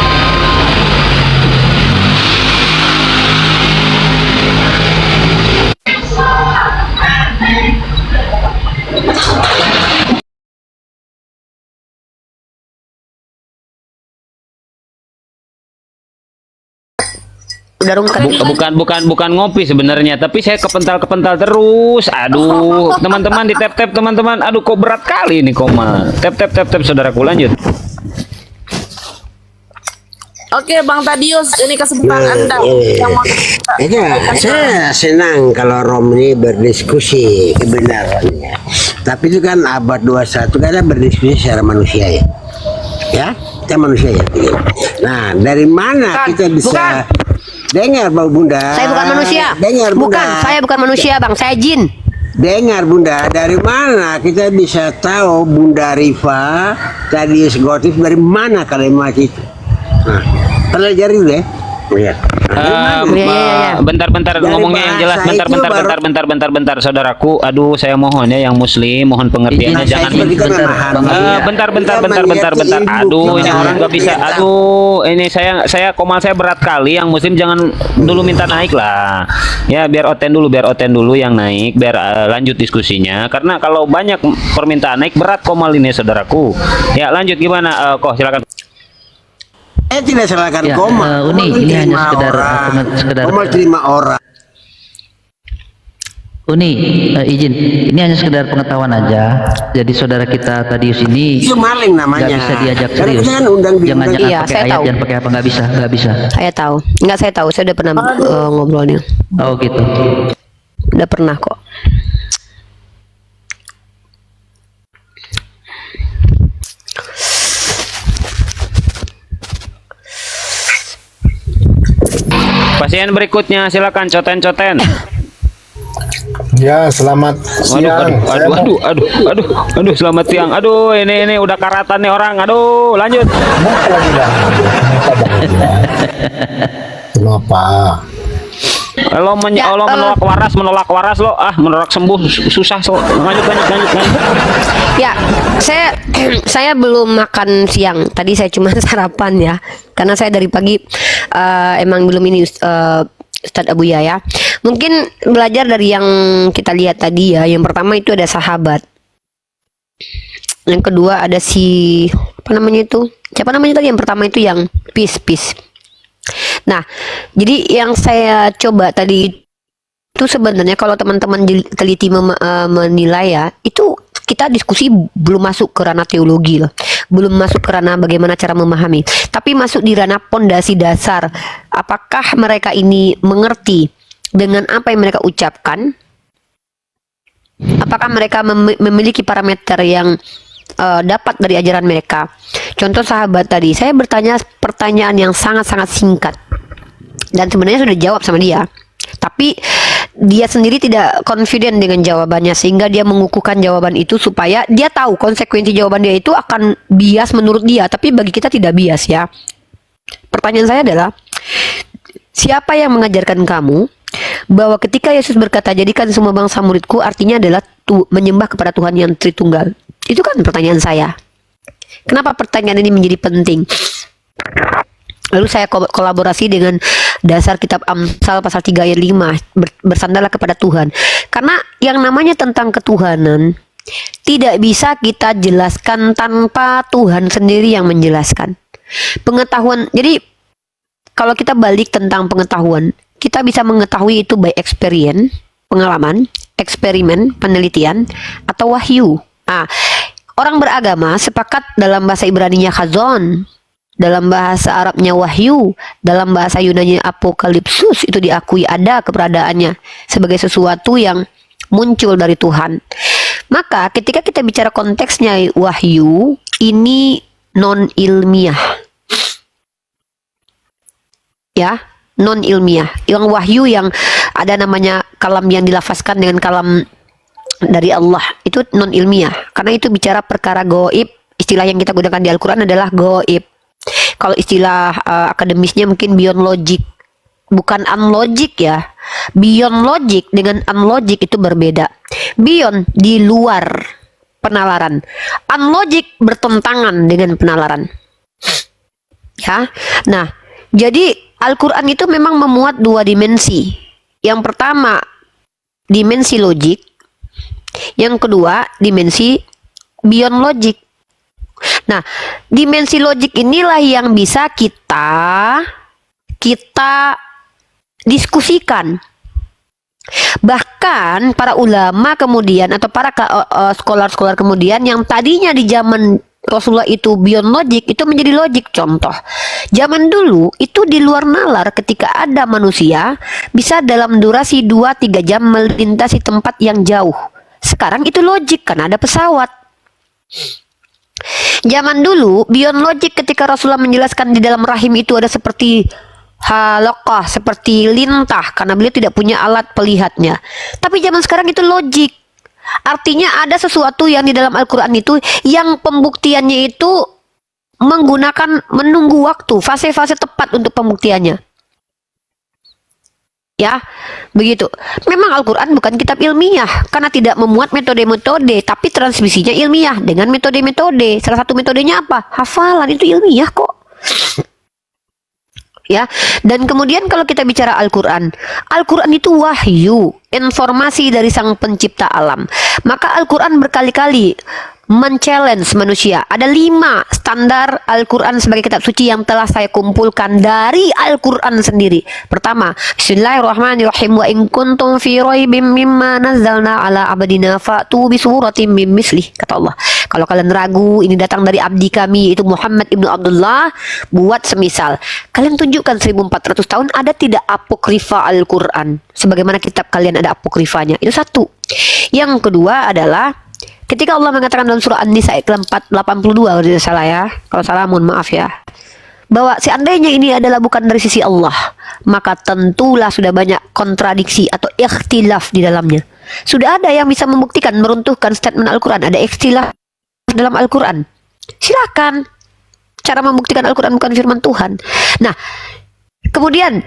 Udah rungkat. Bukan ngopi sebenarnya, tapi saya kepental terus. Aduh, teman-teman di tap teman-teman. Aduh, kok berat kali ini koma. Tap saudaraku, lanjut. Oke, Bang Tadius, ini kesempatan Anda yang mau Saya senang kalau Rom ini berdiskusi kebenarannya. Tapi itu kan abad 21 karena berdiskusi secara manusia ya. Ya, kita manusia ya. Nah, dari mana kita bisa dengar Bang Bunda? Saya bukan manusia. Dengar Bunda. Bukan, saya bukan manusia, Bang. Saya jin. Dengar Bunda, dari mana kita bisa tahu Bunda Rifa Tadius Gotif dari mana kalimat itu? Nah, pelajari dulu ya. Oh, ya. Bentar Dari ngomongnya yang jelas. bahasa itu Bentar, saudaraku. Aduh, saya mohon ya yang muslim, mohon pengertiannya. Jangan bentar. Aduh, ini orang nggak bisa. Aduh, ini saya komal saya berat kali. Yang muslim jangan dulu minta naik lah. Ya, biar oten dulu yang naik, biar lanjut diskusinya. Karena kalau banyak permintaan naik berat komal ini, saudaraku. Ya, lanjut gimana? Kok silakan. Saya tidak salahkan Ya, koma. Uni, ini hanya sekedar Koma terima orang. Uni, izin. Ini hanya sekedar pengetahuan aja. Jadi saudara kita Tadius ini Itu maling namanya. nggak bisa diajak Karena serius. kita kan undang Jangan Iya, pakai saya ayat, tahu. jangan pakai apa, nggak bisa. Saya tahu. Enggak, saya tahu. Saya udah pernah ngobrolnya. Oh gitu. Udah pernah kok. Pasien berikutnya silakan coten. Ya, selamat siang. Aduh, selamat siang. Aduh, ini udah karatan nih orang. Aduh, lanjut. Kenapa lagi dah? Kenapa? Lo menolak waras lo. Menolak sembuh susah. Lanjut. Ya, saya belum makan siang. Tadi saya cuma sarapan ya. Karena saya dari pagi emang belum ini Ustadz Abuya ya. Mungkin belajar dari yang kita lihat tadi ya. Yang pertama itu ada sahabat. Yang kedua ada apa namanya itu? Siapa namanya tadi? Yang pertama itu yang peace. Nah, jadi yang saya coba tadi itu sebenarnya kalau teman-teman teliti menilai ya, itu kita diskusi belum masuk ke ranah teologi loh. Belum masuk ke ranah bagaimana cara memahami, tapi masuk di ranah pondasi dasar. Apakah mereka ini mengerti dengan apa yang mereka ucapkan? Apakah mereka memiliki parameter yang dapat dari ajaran mereka? Contoh sahabat tadi, saya bertanya pertanyaan yang sangat-sangat singkat dan sebenarnya sudah jawab sama dia, tapi dia sendiri tidak confident dengan jawabannya sehingga dia mengukuhkan jawaban itu supaya dia tahu konsekuensi jawaban dia itu akan bias menurut dia, tapi bagi kita tidak bias ya. Pertanyaan saya adalah, siapa yang mengajarkan kamu bahwa ketika Yesus berkata jadikan semua bangsa muridku, artinya adalah menyembah kepada Tuhan yang Tritunggal? Itu kan pertanyaan saya. Kenapa pertanyaan ini menjadi penting? Lalu saya kolaborasi dengan dasar kitab Amsal pasal 3 ayat 5, bersandarlah kepada Tuhan. Karena yang namanya tentang ketuhanan tidak bisa kita jelaskan tanpa Tuhan sendiri yang menjelaskan. Pengetahuan, jadi kalau kita balik tentang pengetahuan, kita bisa mengetahui itu by experience, pengalaman, eksperimen, penelitian, atau wahyu. Orang beragama sepakat dalam bahasa Ibraninya khazon, dalam bahasa Arabnya wahyu, dalam bahasa Yunani apokalipsus, itu diakui ada keberadaannya sebagai sesuatu yang muncul dari Tuhan. Maka ketika kita bicara konteksnya wahyu, ini non ilmiah. Ya, non ilmiah. Yang wahyu yang ada namanya kalam yang dilafazkan dengan kalam dari Allah, itu non ilmiah karena itu bicara perkara goib. Istilah yang kita gunakan di Al-Quran adalah goib. Kalau istilah akademisnya mungkin beyond logic, bukan unlogic ya. Beyond logic dengan unlogic itu berbeda. Beyond di luar penalaran, unlogic bertentangan dengan penalaran ya. Nah, jadi Al-Quran itu memang memuat dua dimensi. Yang pertama dimensi logik, yang kedua dimensi beyond logic. Nah, dimensi logik inilah yang bisa kita diskusikan. Bahkan para ulama kemudian atau para scholar-scholar kemudian yang tadinya di zaman Rasulullah itu beyond logic itu menjadi logik. Contoh, zaman dulu itu di luar nalar ketika ada manusia bisa dalam durasi 2-3 jam melintasi tempat yang jauh. Sekarang itu logik karena ada pesawat. Zaman dulu beyond logic ketika Rasulullah menjelaskan di dalam rahim itu ada seperti halaqah, seperti lintah karena beliau tidak punya alat pelihatnya. Tapi zaman sekarang itu logik. Artinya ada sesuatu yang di dalam Al-Quran itu yang pembuktiannya itu menunggu waktu, fase-fase tepat untuk pembuktiannya. Ya, begitu. Memang Al-Quran bukan kitab ilmiah karena tidak memuat metode-metode, tapi transmisinya ilmiah dengan metode-metode. Salah satu metodenya apa? Hafalan, itu ilmiah kok. Ya, dan kemudian kalau kita bicara Al-Quran, Al-Quran itu wahyu, informasi dari sang pencipta alam. Maka Al-Quran berkali-kali men-challenge manusia. Ada 5 standar Al-Quran sebagai kitab suci yang telah saya kumpulkan dari Al-Quran sendiri. Pertama, Bismillahirrahmanirrahim, wa in kuntum fi raibim mimma nazzalna ala abdina fa'tu bi suratin min mislih, kata Allah. Kalau kalian ragu ini datang dari abdi kami itu Muhammad ibnu Abdullah, buat semisal. Kalian tunjukkan 1400 tahun ada tidak apokrifa Al-Quran sebagaimana kitab kalian ada apokrifanya. Itu satu. Yang kedua adalah ketika Allah mengatakan dalam surah An-Nisa ayat 82 kalau tidak salah ya, kalau salah mohon maaf ya, bahwa seandainya ini adalah bukan dari sisi Allah, maka tentulah sudah banyak kontradiksi atau ikhtilaf di dalamnya. Sudah ada yang bisa membuktikan, meruntuhkan statement Al-Quran. Ada ikhtilaf dalam Al-Quran. Silakan. Cara membuktikan Al-Quran bukan firman Tuhan. Nah, kemudian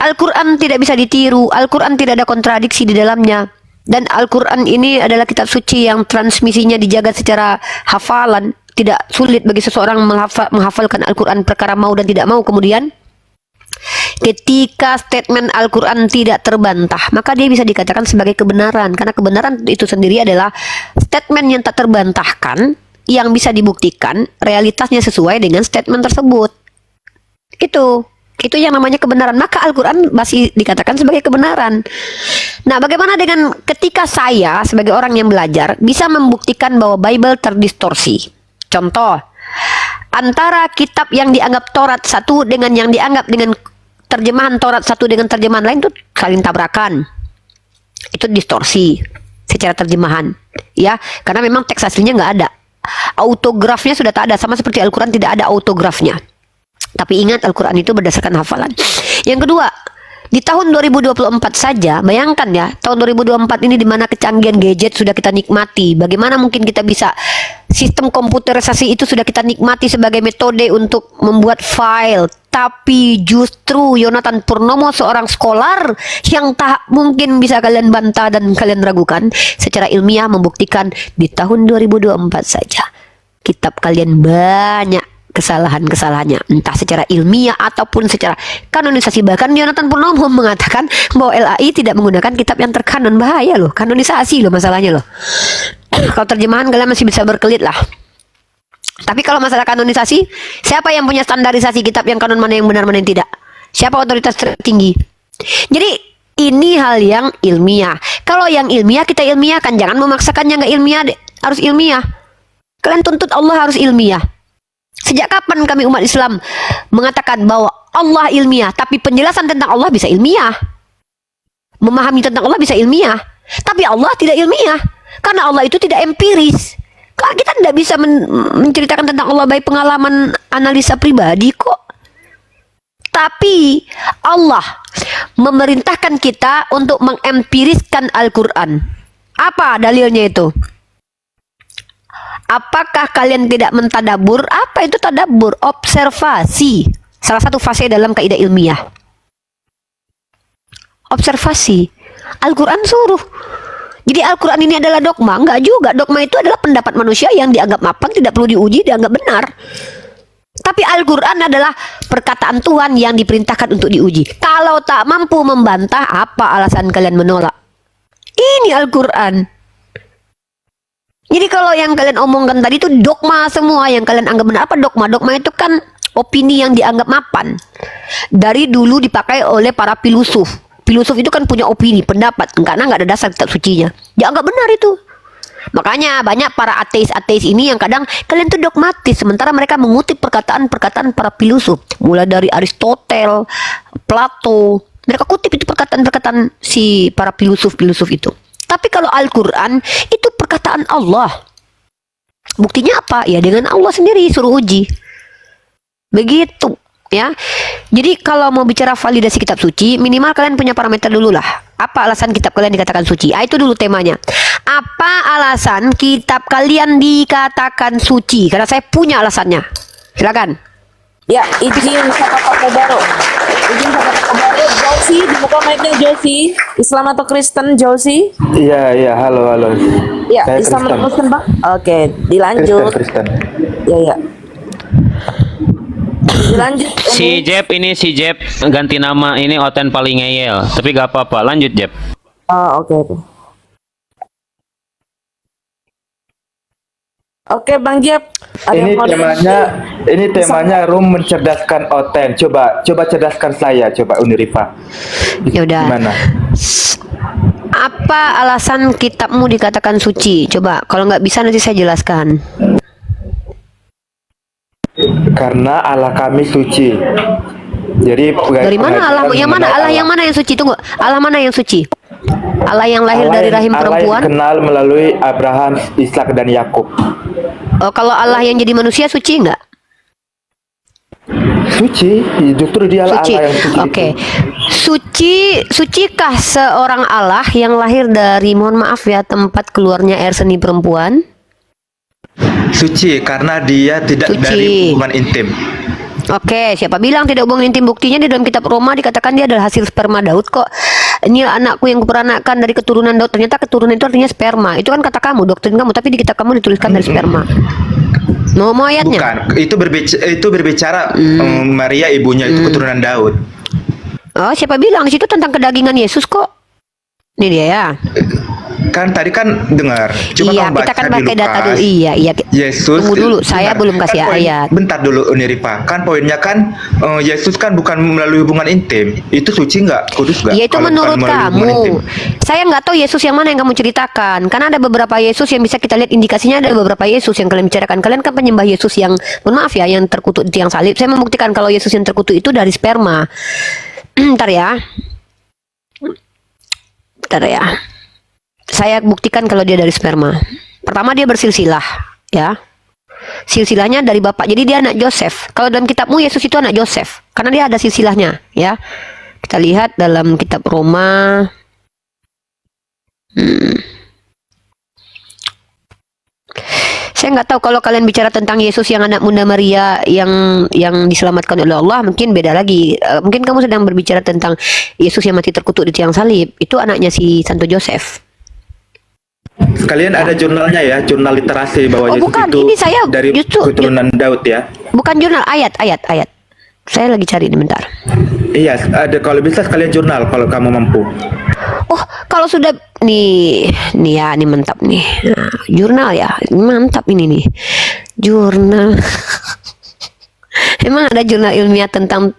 Al-Quran tidak bisa ditiru. Al-Quran tidak ada kontradiksi di dalamnya. Dan Al-Quran ini adalah kitab suci yang transmisinya dijaga secara hafalan. Tidak sulit bagi seseorang menghafalkan Al-Quran perkara mau dan tidak mau. Kemudian ketika statement Al-Quran tidak terbantah, maka dia bisa dikatakan sebagai kebenaran. Karena kebenaran itu sendiri adalah statement yang tak terbantahkan, yang bisa dibuktikan realitasnya sesuai dengan statement tersebut. Itu yang namanya kebenaran. Maka Al-Quran masih dikatakan sebagai kebenaran. Nah, bagaimana dengan ketika saya sebagai orang yang belajar bisa membuktikan bahwa Bible terdistorsi? Contoh, antara kitab yang dianggap Taurat satu dengan yang dianggap dengan terjemahan Taurat satu dengan terjemahan lain itu saling tabrakan. Itu distorsi secara terjemahan, ya, karena memang teks aslinya nggak ada. Autografnya sudah tak ada, sama seperti Al-Quran tidak ada autografnya. Tapi ingat, Al-Quran itu berdasarkan hafalan. Yang kedua, di tahun 2024 saja, bayangkan ya, tahun 2024 ini di mana kecanggihan gadget sudah kita nikmati. Bagaimana mungkin kita bisa, sistem komputerisasi itu sudah kita nikmati sebagai metode untuk membuat file. Tapi justru Yonatan Purnomo, seorang skolar yang tak mungkin bisa kalian bantah dan kalian ragukan, secara ilmiah membuktikan di tahun 2024 saja kitab kalian banyak kesalahan-kesalahannya, entah secara ilmiah ataupun secara kanonisasi. Bahkan Yonatan Purnomo mengatakan bahwa LAI tidak menggunakan kitab yang terkanon. Bahaya loh, kanonisasi loh masalahnya loh. Kalau terjemahan kalian masih bisa berkelit lah. Tapi kalau masalah kanonisasi, siapa yang punya standarisasi kitab yang kanon, mana yang benar, mana yang tidak? Siapa otoritas tertinggi? Jadi ini hal yang ilmiah. Kalau yang ilmiah kita ilmiahkan, jangan memaksakan yang nggak ilmiah harus ilmiah. Kalian tuntut Allah harus ilmiah. Sejak kapan kami umat Islam mengatakan bahwa Allah ilmiah, tapi penjelasan tentang Allah bisa ilmiah, memahami tentang Allah bisa ilmiah, tapi Allah tidak ilmiah, karena Allah itu tidak empiris. Kita tidak bisa menceritakan tentang Allah by pengalaman analisa pribadi kok. Tapi Allah memerintahkan kita untuk mengempiriskan Al-Quran. Apa dalilnya itu? Apakah kalian tidak mentadabur? Apa itu tadabur? Observasi. Salah satu fase dalam kaidah ilmiah. Observasi. Al-Quran suruh. Jadi Al-Quran ini adalah dogma? Enggak juga. Dogma itu adalah pendapat manusia yang dianggap mapan, tidak perlu diuji, dianggap benar. Tapi Al-Quran adalah perkataan Tuhan yang diperintahkan untuk diuji. Kalau tak mampu membantah, apa alasan kalian menolak? Ini Al-Quran. Jadi kalau yang kalian omongkan tadi itu dogma semua yang kalian anggap benar. Apa dogma? Dogma itu kan opini yang dianggap mapan. Dari dulu dipakai oleh para filosof. Filosof itu kan punya opini, pendapat, karena nggak ada dasar kitab sucinya. Dianggap benar itu. Makanya banyak para ateis-ateis ini yang kadang kalian tuh dogmatis, sementara mereka mengutip perkataan-perkataan para filosof. Mulai dari Aristoteles, Plato, mereka kutip itu perkataan-perkataan si para filosof-filosof itu. Tapi kalau Al-Quran itu perkataan Allah. Buktinya apa? Ya dengan Allah sendiri suruh uji. Begitu. Ya, jadi kalau mau bicara validasi kitab suci, minimal kalian punya parameter dulu lah. Apa alasan kitab kalian dikatakan suci? Itu dulu temanya. Apa alasan kitab kalian dikatakan suci? Karena saya punya alasannya. Silakan. Ya, izin sapa toko baru. Izin sapa toko baru. Josi, dibuka mic-nya Josi. Islam atau Kristen Josi? Iya, halo. Ya, Saya Islam atau Kristen. Kristen, Pak? Oke, dilanjut. Kristen. Ya. Dilanjut. Si Jeb ganti nama, ini Oten paling ngeyel. Tapi gak apa-apa, lanjut Jeb. Oh, oke. Oke, Bang Jeb. Ini temanya room mencerdaskan Oten. Coba cerdaskan saya, coba Unirifa. Ya udah. Gimana? Apa alasan kitabmu dikatakan suci? Coba, kalau nggak bisa nanti saya jelaskan. Karena Allah kami suci. Jadi Dari mana Allah? Yang mana Allah? Yang mana yang suci? Tunggu. Allah mana yang suci? Allah yang lahir dari rahim perempuan? Allah yang kenal melalui Abraham, Ishak dan Yakub. Oh, kalau Allah yang jadi manusia suci nggak? Suci, justru dia Allah Suci. yang suci. Oke. Sucikah seorang Allah yang lahir dari, mohon maaf ya, tempat keluarnya air seni perempuan? Suci karena dia tidak Suci. dari hubungan intim. Oke, siapa bilang tidak hubungan intim? Buktinya di dalam kitab Roma dikatakan dia adalah hasil sperma Daud kok. Inilah anakku yang kuperanakan dari keturunan Daud. Ternyata keturunan itu artinya sperma. Itu kan kata kamu, doktrin kamu, tapi di kitab kamu dituliskan dari sperma. Mau ayatnya? Bukan, itu berbicara Maria ibunya itu keturunan Daud. Oh, siapa bilang di situ tentang kedagingan Yesus kok? Ini dia ya. Kan tadi kan dengar. Coba Iya, kamu baca kita kan di pakai data Lukas. dulu. Iya. Yesus. Tunggu dulu, saya belum kasih ayat. Bentar dulu, Uniripa. Kan poinnya kan Yesus kan bukan melalui hubungan intim. Itu suci nggak? Kudus nggak? Ya itu Kalau menurut bukan melalui hubungan intim. kamu. Saya nggak tahu Yesus yang mana yang kamu ceritakan. Karena ada beberapa Yesus yang bisa kita lihat indikasinya, ada beberapa Yesus yang kalian bicarakan. Kalian kan penyembah Yesus yang, mohon maaf ya, yang terkutuk di tiang salib. Saya membuktikan kalau Yesus yang terkutuk itu dari sperma. Ntar ya. Saya buktikan kalau dia dari sperma. Pertama dia bersilsilah, ya. Silsilahnya dari bapak. Jadi dia anak Yosef. Kalau dalam kitabmu Yesus itu anak Yosef, karena dia ada silsilahnya, ya. Kita lihat dalam kitab Roma. Saya nggak tahu kalau kalian bicara tentang Yesus yang anak Bunda Maria yang diselamatkan oleh Allah, mungkin beda lagi. Mungkin kamu sedang berbicara tentang Yesus yang mati terkutuk di tiang salib. Itu anaknya si Santo Joseph. Kalian ada jurnalnya ya, jurnal literasi bahwa Oh, Yesus bukan, itu ini saya dari keturunan Daud ya. Bukan jurnal, ayat. Saya lagi cari ini bentar. Iya, ada, kalau bisa sekalian jurnal kalau kamu mampu. Oh, kalau sudah nih ya, ini mantap nih. Nah, jurnal ya, ini mantap ini nih. Jurnal. Emang ada jurnal ilmiah tentang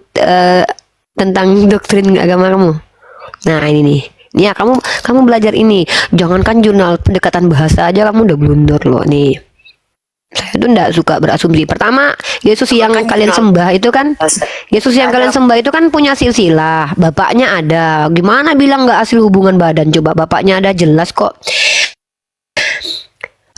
doktrin agama kamu? Nah, ini nih. Ya, kamu belajar ini. Jangankan jurnal pendekatan bahasa aja kamu udah blunder loh nih. Saya tuh enggak suka berasumsi. Pertama, Yesus yang kalian sembah itu kan, Yesus yang kalian sembah itu kan punya silsilah. Bapaknya ada. Gimana bilang nggak asli hubungan badan? Coba bapaknya ada, jelas kok.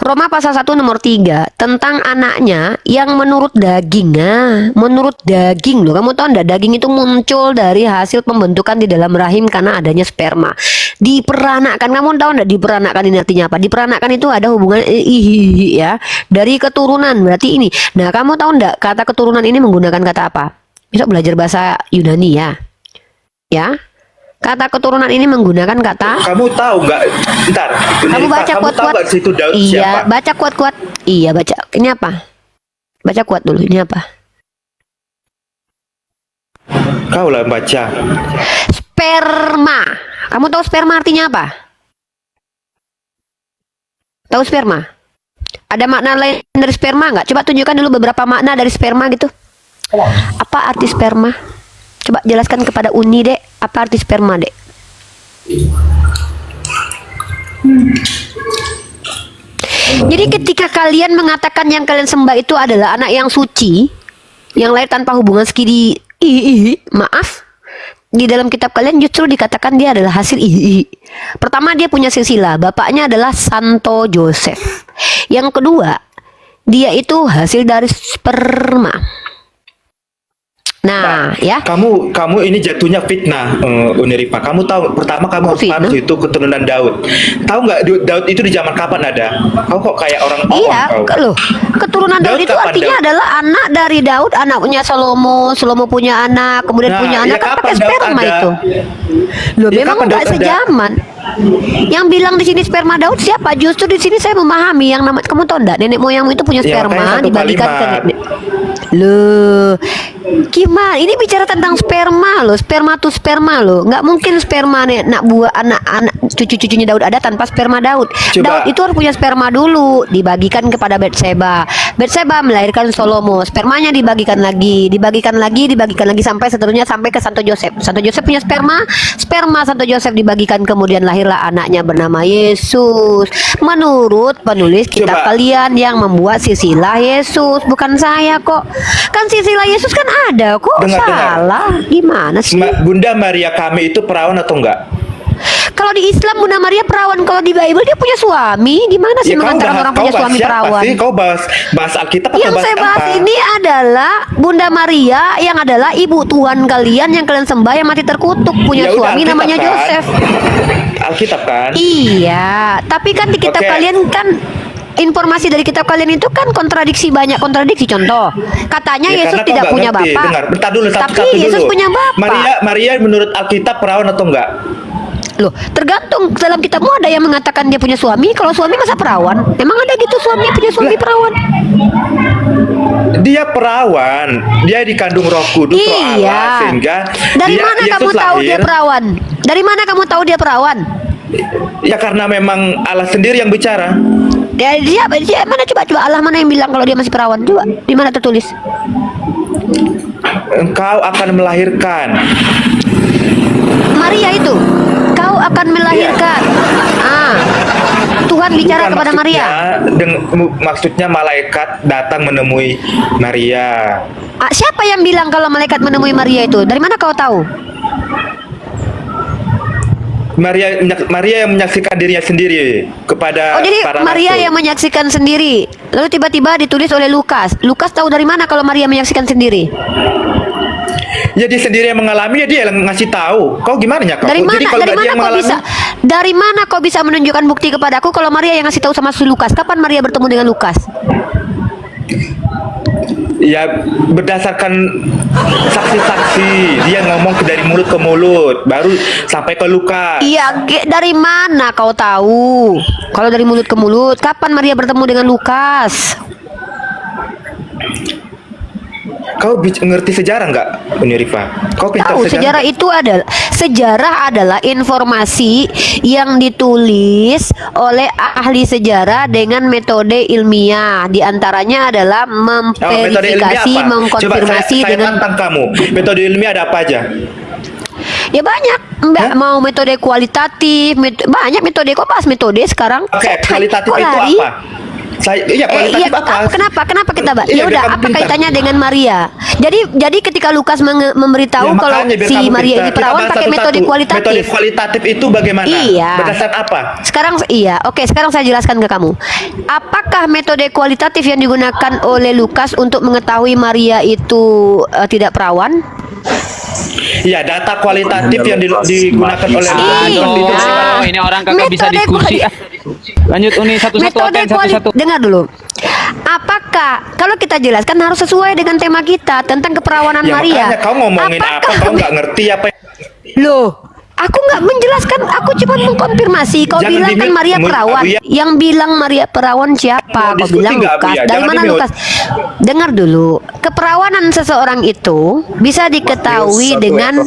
Roma pasal 1 nomor 3 tentang anaknya yang menurut daging. Nah, menurut daging loh. Kamu tahu enggak, daging itu muncul dari hasil pembentukan di dalam rahim karena adanya sperma. Diperanakkan. Kamu tahu enggak diperanakkan ini artinya apa? Diperanakkan itu ada hubungan ya, dari keturunan. Berarti ini. Nah, kamu tahu enggak kata keturunan ini menggunakan kata apa? Besok belajar bahasa Yunani ya. Ya. Kata keturunan ini menggunakan kata. Kamu tahu nggak? Bentar. Kamu baca Kamu tahu kuat-kuat. nggak situ Daud Iya, siapa? baca kuat-kuat. Iya, baca. Ini apa? Baca kuat dulu. Ini apa? Kau lah baca. Sperma. Kamu tahu sperma artinya apa? Tahu sperma? Ada makna lain dari sperma nggak? Coba tunjukkan dulu beberapa makna dari sperma gitu. Apa arti sperma? Coba jelaskan kepada Uni, Dek. Apa arti sperma, Dek? Jadi ketika kalian mengatakan yang kalian sembah itu adalah anak yang suci, yang lahir tanpa hubungan skidi, maaf, di dalam kitab kalian justru dikatakan dia adalah hasil Pertama, dia punya silsilah, bapaknya adalah Santo Joseph. Yang kedua, dia itu hasil dari sperma. Nah, ya. Kamu ini jatuhnya fitnah, Uniripa. Kamu tahu, pertama kamu harus paham itu keturunan Daud. Tahu nggak Daud itu di zaman kapan ada? Kau kok kayak orang Iya, kau. loh. Keturunan Daud itu kapan artinya Daud? adalah anak dari Daud, anaknya Salomo, Salomo punya anak, kemudian Nah, punya ya anak, kan kapan pakai Daud sperma ada? itu. Loh, Ya memang kapan enggak Daud ada? sejaman. Yang bilang di sini sperma Daud siapa? Justru di sini saya memahami yang nama, kamu tahu enggak, nenek moyangmu itu punya Ya, makanya sperma satu dibagikan ke kalimat. nenek. Loh, gimana? Ini bicara tentang sperma loh, sperma tuh sperma loh. Nggak mungkin sperma nih, nak buah anak-anak cucu-cucunya Daud ada tanpa sperma Daud. Coba. Daud itu harus punya sperma dulu, dibagikan kepada Batseba. Batseba melahirkan Salomo, spermanya dibagikan lagi sampai seterusnya sampai ke Santo Joseph. Santo Joseph punya sperma Santo Joseph dibagikan, kemudian lahirlah anaknya bernama Yesus. Menurut penulis kitab Coba. kalian yang membuat silsilah Yesus, bukan saya kok. Kan silsilah Yesus kan ada kok. Dengar. Salah. Gimana sih? Bunda Maria kami itu perawan atau enggak? kalau di Islam Bunda Maria perawan, kalau di Bible dia punya suami. Gimana sih Ya, kau mengatakan orang punya bahas suami siapa perawan? sih? Kau bahas Alkitab atau Yang bahas saya bahas apa? ini adalah Bunda Maria yang adalah ibu Tuhan kalian yang kalian sembah yang mati terkutuk, punya Ya udah, suami Alkitab namanya kan? Joseph. Alkitab kan? Iya, tapi kan di kitab Oke. kalian kan informasi dari kitab kalian itu kan banyak kontradiksi. Contoh, katanya Ya, Yesus karena kau tidak nggak punya ngerti. bapak. Dengar, bentar dulu, Tapi satu Yesus dulu. punya bapak. Maria menurut Alkitab perawan atau enggak? Loh, tergantung dalam kitabmu ada yang mengatakan dia punya suami. Kalau suami masa perawan? Emang ada gitu suami punya suami perawan? Dia perawan, dia dikandung Roh Kudus, Roh Allah, Iya. sehingga Dari dia, mana Yesus kamu tahu dia lahir. perawan? Dari mana kamu tahu dia perawan? Ya karena memang Allah sendiri yang bicara. Dia mana coba Allah mana yang bilang kalau dia masih perawan? Coba di mana tertulis? Engkau akan melahirkan. Maria itu, kau akan melahirkan. Tuhan bicara Bukan kepada Maria. Maksudnya malaikat datang menemui Maria. Siapa yang bilang kalau malaikat menemui Maria itu? Dari mana kau tahu? Maria yang menyaksikan dirinya sendiri kepada Oh, jadi para Maria rasul. yang menyaksikan sendiri. Lalu tiba-tiba ditulis oleh Lukas. Lukas tahu dari mana kalau Maria menyaksikan sendiri? Ya dia sendiri yang mengalami, ya dia yang ngasih tahu. Kau gimana ya kau? Dari Jadi mana? kalau Dari nggak dia mana yang kau mengalami, bisa? Dari mana kau bisa menunjukkan bukti kepadaku kalau Maria yang ngasih tahu sama si Lukas? Kapan Maria bertemu dengan Lukas? ya berdasarkan saksi-saksi, dia ngomong dari mulut ke mulut, baru sampai ke Lukas. Iya, dari mana kau tahu? Kalau dari mulut ke mulut, kapan Maria bertemu dengan Lukas? Kau ngerti sejarah nggak, Unirifa? Kau pintar Tahu, sejarah itu adalah informasi yang ditulis oleh ahli sejarah dengan metode ilmiah. Di antaranya adalah metode ilmiah memverifikasi, apa? mengkonfirmasi Coba saya dengan tantang kamu. Metode ilmiah ada apa aja? ya banyak. Mbak mau metode kualitatif, banyak metode. Kok bahas metode sekarang? Oke, kualitatif Kok itu lari? apa? Kualitatif apa? Kenapa kita bahas? Iya, Ya udah, biar kamu apa pintar. kaitannya dengan Maria? Jadi ketika Lukas memberitahu Ya, kalau makanya biar si kamu Maria pintar. ini Kita perawan bahas pakai metode satu-satu. kualitatif. Metode kualitatif itu bagaimana? Iya. Berdasarkan apa? Sekarang sekarang saya jelaskan ke kamu. Apakah metode kualitatif yang digunakan oleh Lukas untuk mengetahui Maria itu tidak perawan? Iya, data kualitatif yang digunakan oleh Lukas itu Aduh, gimana? ini orang kagak bisa Metode diskusi. Lanjut Uni satu-satu, Metode Oten satu-satu. Dengar dulu. Apakah kalau kita jelaskan harus sesuai dengan tema kita tentang keperawanan Ya Maria? makanya kau ngomongin apa? Kau nggak ngerti apa? Loh, aku nggak menjelaskan, aku cuma mengkonfirmasi. Kau Jangan bilang kan dimute, Maria perawan. Abuya. Yang bilang Maria perawan siapa? Mau Kau diskusi bilang nggak, Lukas. Abuya? Dari Jangan mana dimute. Lukas? Dengar dulu. Keperawanan seseorang itu bisa diketahui dengan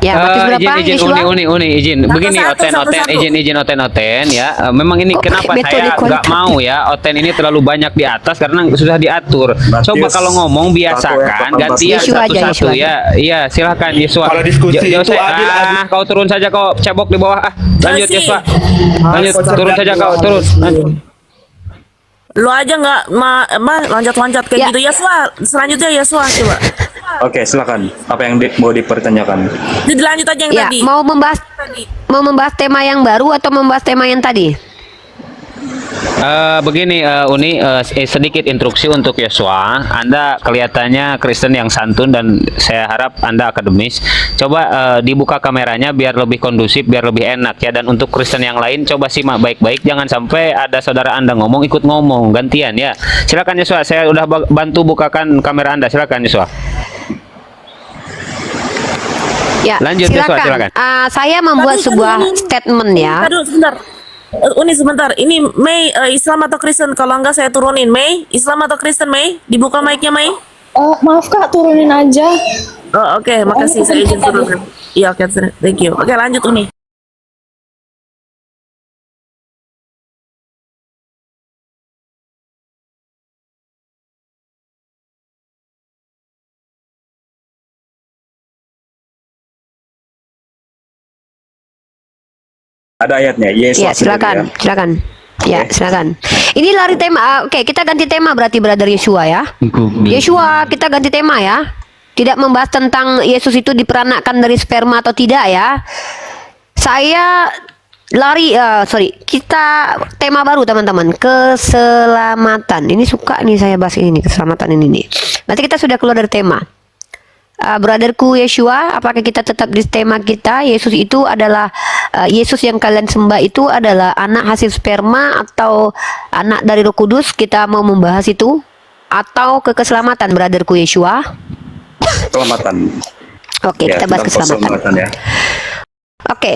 Matius berapa? izin Yesua? Uni izin. Begini Satu, Oten satu. izin Oten ya. Memang ini Kok kenapa pakai metode saya nggak kualitatif? mau ya Oten ini terlalu banyak di atas karena susah diatur. Coba kalau ngomong biasakan gantian Yesua aja, satu-satu Yesua. ya. Iya, silakan Yesua. Kalau diskusi itu adil. kau turun saja kau cebok di bawah. Lanjut Josi. Yesua. Lanjut turun saja kau turun. Lanjut. Lu aja nggak loncat-loncat kayak Ya. gitu. Yesua, selanjutnya Yesua coba. Oke, silakan. Apa yang mau dipertanyakan? Jadi lanjut aja yang Ya, tadi. mau membahas tema yang baru atau membahas tema yang tadi? Begini Uni, sedikit instruksi untuk Yosua. Anda kelihatannya Kristen yang santun dan saya harap Anda akademis. Coba dibuka kameranya biar lebih kondusif, biar lebih enak ya. Dan untuk Kristen yang lain coba simak baik-baik. Jangan sampai ada saudara Anda ngomong ikut ngomong gantian ya. Silakan Yosua, saya udah bantu bukakan kamera Anda. Silakan Yosua. Ya, Lanjut, Yesua, silakan. Saya membuat Tadi, sebuah Uni. statement ya. Aduh, sebentar. Uni sebentar. Ini Mei Islam atau Kristen? Kalau enggak saya turunin. Mei Islam atau Kristen? Mei dibuka mic-nya Mei. Maaf Kak, turunin aja. Oh, oke, makasih. Saya izin turun. Iya, oke, thank you. Oke, lanjut Uni. Ada ayatnya. Yesus. Ya, silakan. Ya, silakan. Ini lari tema. Oke, kita ganti tema berarti Brother Yeshua ya. Yeshua, kita ganti tema ya. Tidak membahas tentang Yesus itu diperanakkan dari sperma atau tidak ya. Saya kita tema baru teman-teman, keselamatan. Ini suka nih saya bahas ini nih, keselamatan ini nih. Berarti kita sudah keluar dari tema. Brotherku Yeshua, apakah kita tetap di tema kita? Yesus itu adalah Yesus yang kalian sembah itu adalah anak hasil sperma atau anak dari Roh Kudus? Kita mau membahas itu atau ke keselamatan, brotherku Yeshua? Keselamatan. Oke, Ya, kita bahas tentang keselamatan. ya. Oke.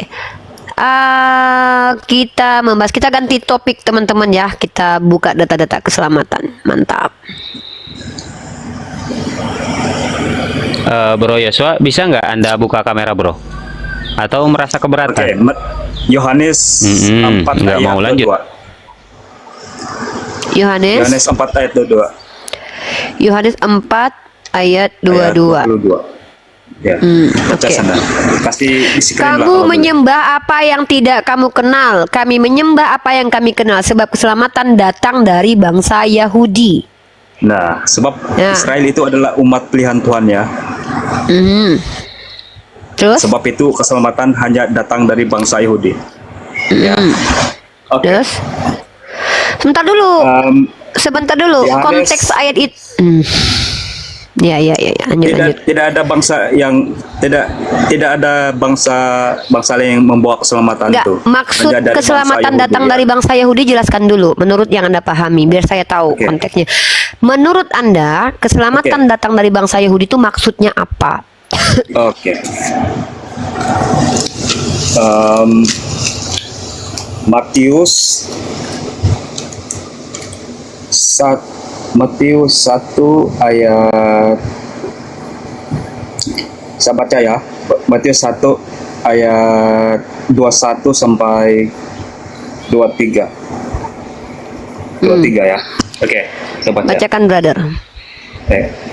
Kita membahas, kita ganti topik teman-teman ya. Kita buka data-data keselamatan. Mantap. Bro Yosua, bisa nggak Anda buka kamera, Bro? Atau merasa Oke, keberatan? Yohanes 4 nggak ayat mau lanjut. 22. Yohanes Yohanes 4 ayat 22. Yohanes 4 ayat 22. Ayat 22. Ya, baca oke. sana. Kasih screen lah Kamu kalau boleh. menyembah apa yang tidak kamu kenal. Kami menyembah apa yang kami kenal. Sebab keselamatan datang dari bangsa Yahudi. Nah, sebab Ya. Israel itu adalah umat pilihan Tuhan ya. Terus? Sebab itu keselamatan hanya datang dari bangsa Yahudi. Ya. Oke. Terus? Sebentar dulu. Sebentar dulu. Yohanes- Konteks ayat itu. Ya. Lanjut. Tidak ada bangsa yang tidak ada bangsa lain yang membawa keselamatan Enggak, itu. maksud Hanya dari keselamatan bangsa Yahudi, datang ya. dari bangsa Yahudi, jelaskan dulu menurut yang Anda pahami biar saya tahu Oke. konteksnya. Menurut Anda, keselamatan datang dari bangsa Yahudi itu maksudnya apa? Oke. Matius 1 ayat, saya baca ya. Matius 1 ayat 21 sampai 23. 23 ya. Oke, saya baca. Bacakan, brother.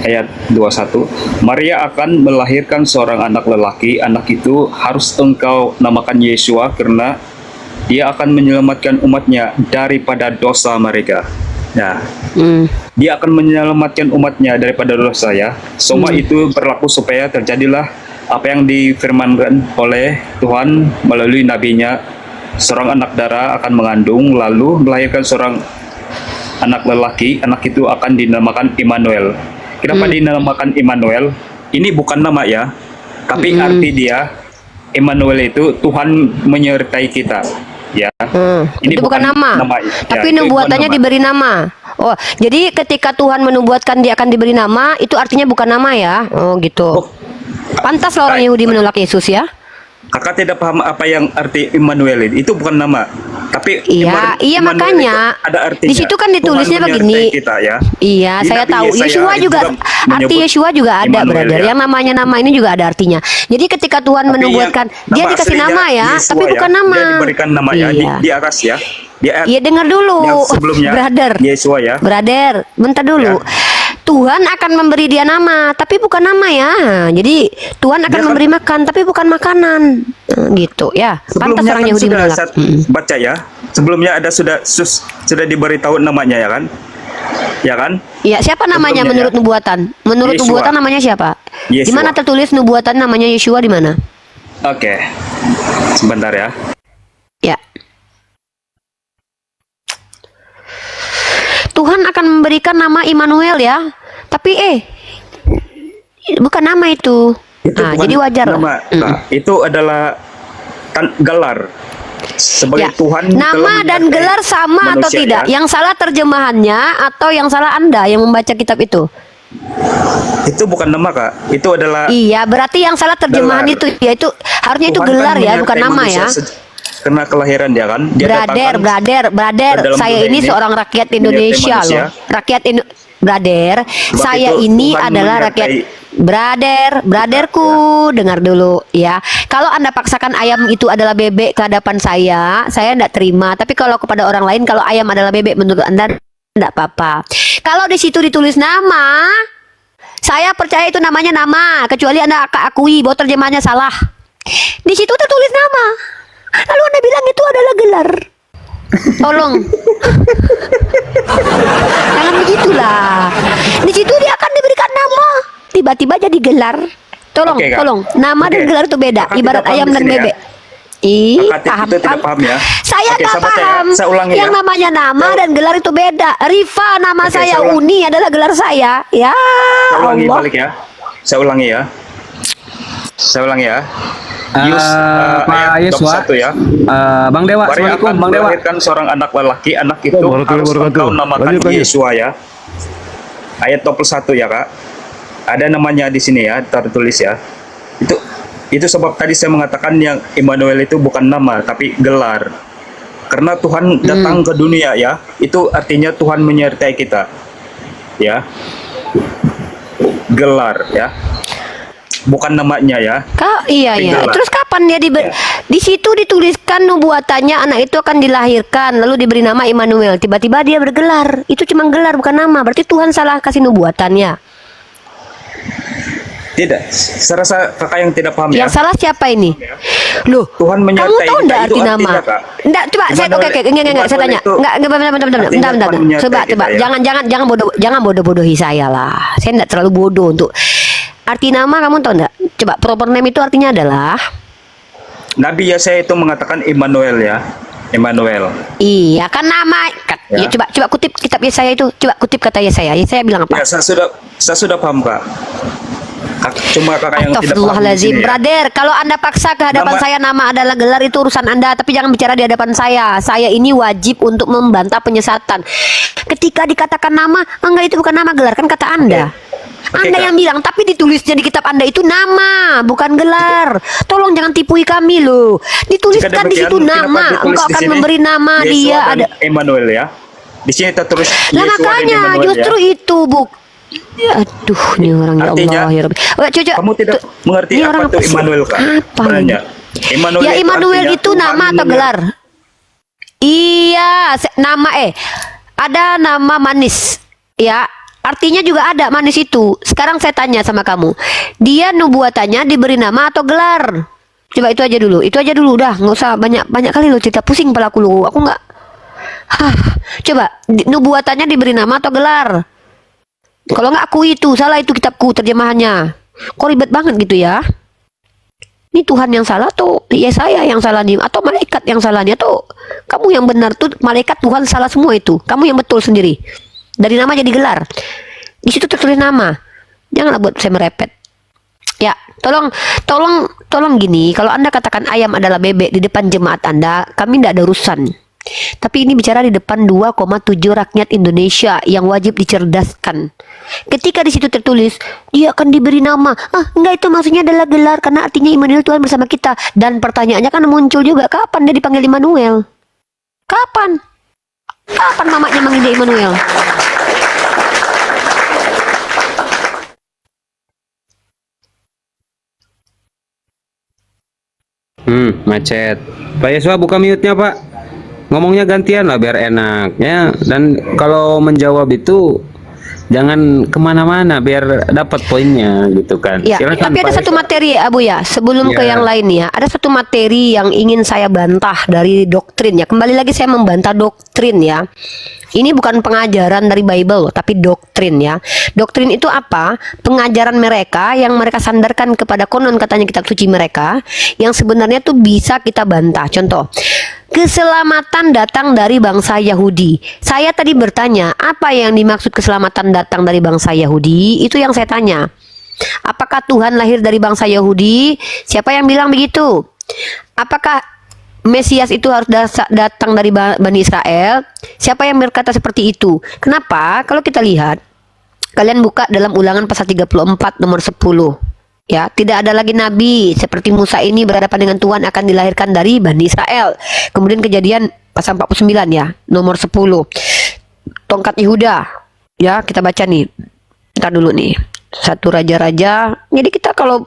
Ayat 21. Maria akan melahirkan seorang anak lelaki. Anak itu harus engkau namakan Yeshua karena dia akan menyelamatkan umatnya daripada dosa mereka. Nah, dia akan menyelamatkan umatnya daripada dosa ya. Semua itu berlaku supaya terjadilah apa yang difirmankan oleh Tuhan melalui nabinya. Seorang anak darah akan mengandung lalu melahirkan seorang anak lelaki. Anak itu akan dinamakan Immanuel. Kenapa dinamakan Immanuel? Ini bukan nama ya, tapi arti dia Immanuel itu Tuhan menyertai kita. Ya, Ini itu bukan nama, tapi itu bukan nubuatannya nama. diberi nama. Oh, jadi ketika Tuhan menubuatkan dia akan diberi nama, itu artinya bukan nama ya? Oh, gitu. Pantas lah orang Yahudi menolak Yesus ya? Kakak tidak paham apa yang arti Immanuel itu bukan nama, tapi Iya, Immanuel makanya. itu ada artinya. Di situ kan ditulisnya Tuhan begini. menyertai kita, ya. Iya, Di saya Nabi tahu. Yesaya Yeshua itu juga, arti menyebut Yeshua juga ada, Immanuel, brother. ya. Yang namanya nama ini juga ada artinya. Jadi ketika Tuhan Tapi menubuatkan, yang dia nama dikasih aslinya nama ya, Yeshua tapi bukan nama. Dia diberikan nama ya Iya. di atas ya. Iya, dengar dulu, Yang sebelumnya brother. Yeshua ya. Brother, bentar dulu. Tuhan akan memberi dia nama, tapi bukan nama ya. Jadi Tuhan akan memberi makan, tapi bukan makanan. Gitu ya. Pantas Sebelumnya orang kan Yahudi sudah menolak. saya baca ya. Sebelumnya ada sudah diberitahu namanya ya kan? Ya kan? Ya, siapa namanya Sebelumnya menurut ya. nubuatan? Menurut Yeshua. nubuatan namanya siapa? Di Yeshua. mana tertulis nubuatan namanya Yeshua di mana? Oke. Sebentar ya. Ya. Tuhan akan memberikan nama Immanuel ya. Tapi bukan nama itu. Nah, bukan jadi wajar lah. nama. Nah, itu adalah gelar sebagai Ya, Tuhan. nama telah dan menyertai gelar sama atau manusia, tidak? ya. Yang salah terjemahannya atau yang salah Anda yang membaca kitab itu? Itu bukan nama Kak. Itu adalah Iya, berarti yang salah terjemahan Gelar. itu ya itu harusnya itu Tuhan kan gelar ya, bukan menyertai nama manusia ya. Karena kelahiran dia kan. Dia datangkan Brother, ke dalam saya dunia ini ini seorang rakyat menyertai Indonesia manusia. loh. Brother, Sebab saya itu ini Tuhan adalah rakyat. menyertai Brotherku, dengar dulu ya. Kalau Anda paksakan ayam itu adalah bebek ke hadapan saya tidak terima. Tapi kalau kepada orang lain, kalau ayam adalah bebek menurut Anda, tidak apa-apa. Kalau di situ ditulis nama, saya percaya itu namanya nama, kecuali Anda akui bahwa terjemahannya salah. Di situ tertulis nama. Lalu Anda bilang itu adalah gelar. Tolong. Jangan begitulah. Di situ dia akan diberikan nama. Tiba-tiba jadi gelar. Tolong, Oke, Kak. tolong. Nama dan Oke. gelar itu beda. Kakak Ibarat tidak paham ayam di dan sini, ya. bebek. Kakak paham, kita tidak paham ya. Saya Oke, nggak saya baca ya. paham. Saya ulangi Yang ya. namanya nama dan gelar itu beda. Rifa nama Oke, saya, saya ulang. Uni adalah gelar saya. Ya Saya ulangi Allah. balik ya. Saya ulangi ya. Saya ulangi ya. Pak ayat Yeswa, 21 ya. Bang Dewa, Maria Assalamualaikum akan Bang Dewa. melahirkan seorang anak lelaki, anak itu harus engkau namakan Yesua ya. Ayat 21 ya Kak. Ada namanya di sini ya, tertulis ya. Itu sebab tadi saya mengatakan yang Immanuel itu bukan nama tapi gelar. Karena Tuhan datang ke dunia ya, itu artinya Tuhan menyertai kita. Ya. Gelar ya. Bukan namanya ya. Iya ya. Gelar. Terus kapan dia di situ dituliskan nubuatannya anak itu akan dilahirkan lalu diberi nama Immanuel. Tiba-tiba dia bergelar. Itu cuma gelar bukan nama. Berarti Tuhan salah kasih nubuatannya. Tidak. Saya rasa kakak yang tidak paham ya. Yang salah siapa ini? Loh, Tuhan kamu menyertai tahu kita, enggak itu arti nama? artinya, Kak. Enggak, coba saya Immanuel- oke, enggak, saya tanya. Immanuel itu Bentar. artinya Tuhan menyertai Coba, kita, ya. jangan bodoh-bodohi saya lah. Saya enggak terlalu bodoh untuk arti nama, kamu tahu enggak? Coba proper name itu artinya adalah Nabi Yesaya itu mengatakan Immanuel ya. Immanuel. iya kan nama Ya. coba kutip kitab Yesaya itu. Coba kutip kata Yesaya. Yesaya bilang apa? Ya, saya sudah paham Kak. Cuma kakak yang tidak paham di Astagfirullahaladzim, sini ya. brother. Kalau anda paksa ke hadapan Nama- saya nama adalah gelar itu urusan anda, tapi jangan bicara di hadapan saya. Saya ini wajib untuk membantah penyesatan. Ketika dikatakan nama, enggak itu bukan nama gelar kan kata anda. Oke, Anda Kak. yang bilang, tapi ditulisnya di kitab anda itu nama, bukan gelar. Tolong jangan tipui kami loh. Dituliskan Jika di demikian, situ kenapa nama. ditulis Engkau di akan sini memberi nama Yesua dia dan ada. Emmanuel ya. Di sini tertulis Nah Yesua dan makanya Emmanuel justru ya. itu Aduh, nih orang ya Artinya, Allah ya Rabbi. Oke, coba. Kamu tidak mengerti Ini apa orang itu sih? Immanuel Kak? Apa ini? Tanya. Immanuel Ya itu Immanuel artinya itu Tuhan nama atau menyertai. gelar? Iya, nama ada nama manis. Ya, artinya juga ada manis itu. Sekarang saya tanya sama kamu. Dia nubuatannya diberi nama atau gelar? Coba itu aja dulu. Itu aja dulu udah, nggak usah banyak kali lo cerita pusing kepalaku lu. Aku nggak. Coba nubuatannya diberi nama atau gelar? Kalau nggak aku itu salah itu kitabku terjemahannya. Kok ribet banget gitu ya? Ini Tuhan yang salah atau ya saya yang salah nih atau malaikat yang salah nih atau kamu yang benar tuh malaikat Tuhan salah semua itu. Kamu yang betul sendiri. Dari nama jadi gelar. Di situ tertulis nama. Janganlah buat saya merepet. Ya, tolong gini. Kalau Anda katakan ayam adalah bebek di depan jemaat Anda, kami tidak ada urusan. Tapi ini bicara di depan 2,7 rakyat Indonesia yang wajib dicerdaskan. Ketika di situ tertulis dia akan diberi nama, enggak itu maksudnya adalah gelar karena artinya Immanuel Tuhan bersama kita. Dan pertanyaannya kan muncul juga, kapan dia dipanggil Immanuel? Kapan mamanya manggil dia Immanuel? Macet. Pak Yeswa buka mute-nya Pak. Ngomongnya gantian lah biar enak ya. Dan kalau menjawab itu jangan kemana-mana biar dapat poinnya gitu kan. Ya, Silakan, tapi ada Pak satu Yeswa. materi Abu ya, sebelum ke Ya. yang lain ya, ada satu materi yang ingin saya bantah dari doktrin ya. Kembali lagi saya membantah doktrin ya. Ini bukan pengajaran dari Bible, tapi doktrin ya. Doktrin itu apa? Pengajaran mereka yang mereka sandarkan kepada konon katanya kitab suci mereka, yang sebenarnya tuh bisa kita bantah. Contoh, keselamatan datang dari bangsa Yahudi. Saya tadi bertanya, apa yang dimaksud keselamatan datang dari bangsa Yahudi? Itu yang saya tanya. Apakah Tuhan lahir dari bangsa Yahudi? Siapa yang bilang begitu? Apakah Mesias itu harus datang dari Bani Israel? Siapa yang berkata seperti itu? Kenapa? Kalau kita lihat, kalian buka dalam Ulangan pasal 34 nomor 10. Ya, tidak ada lagi nabi seperti Musa ini berhadapan dengan Tuhan akan dilahirkan dari Bani Israel. Kemudian Kejadian pasal 49 ya, nomor 10. Tongkat Yehuda. Ya, kita baca nih. Ntar dulu nih. Satu raja-raja. Jadi kita kalau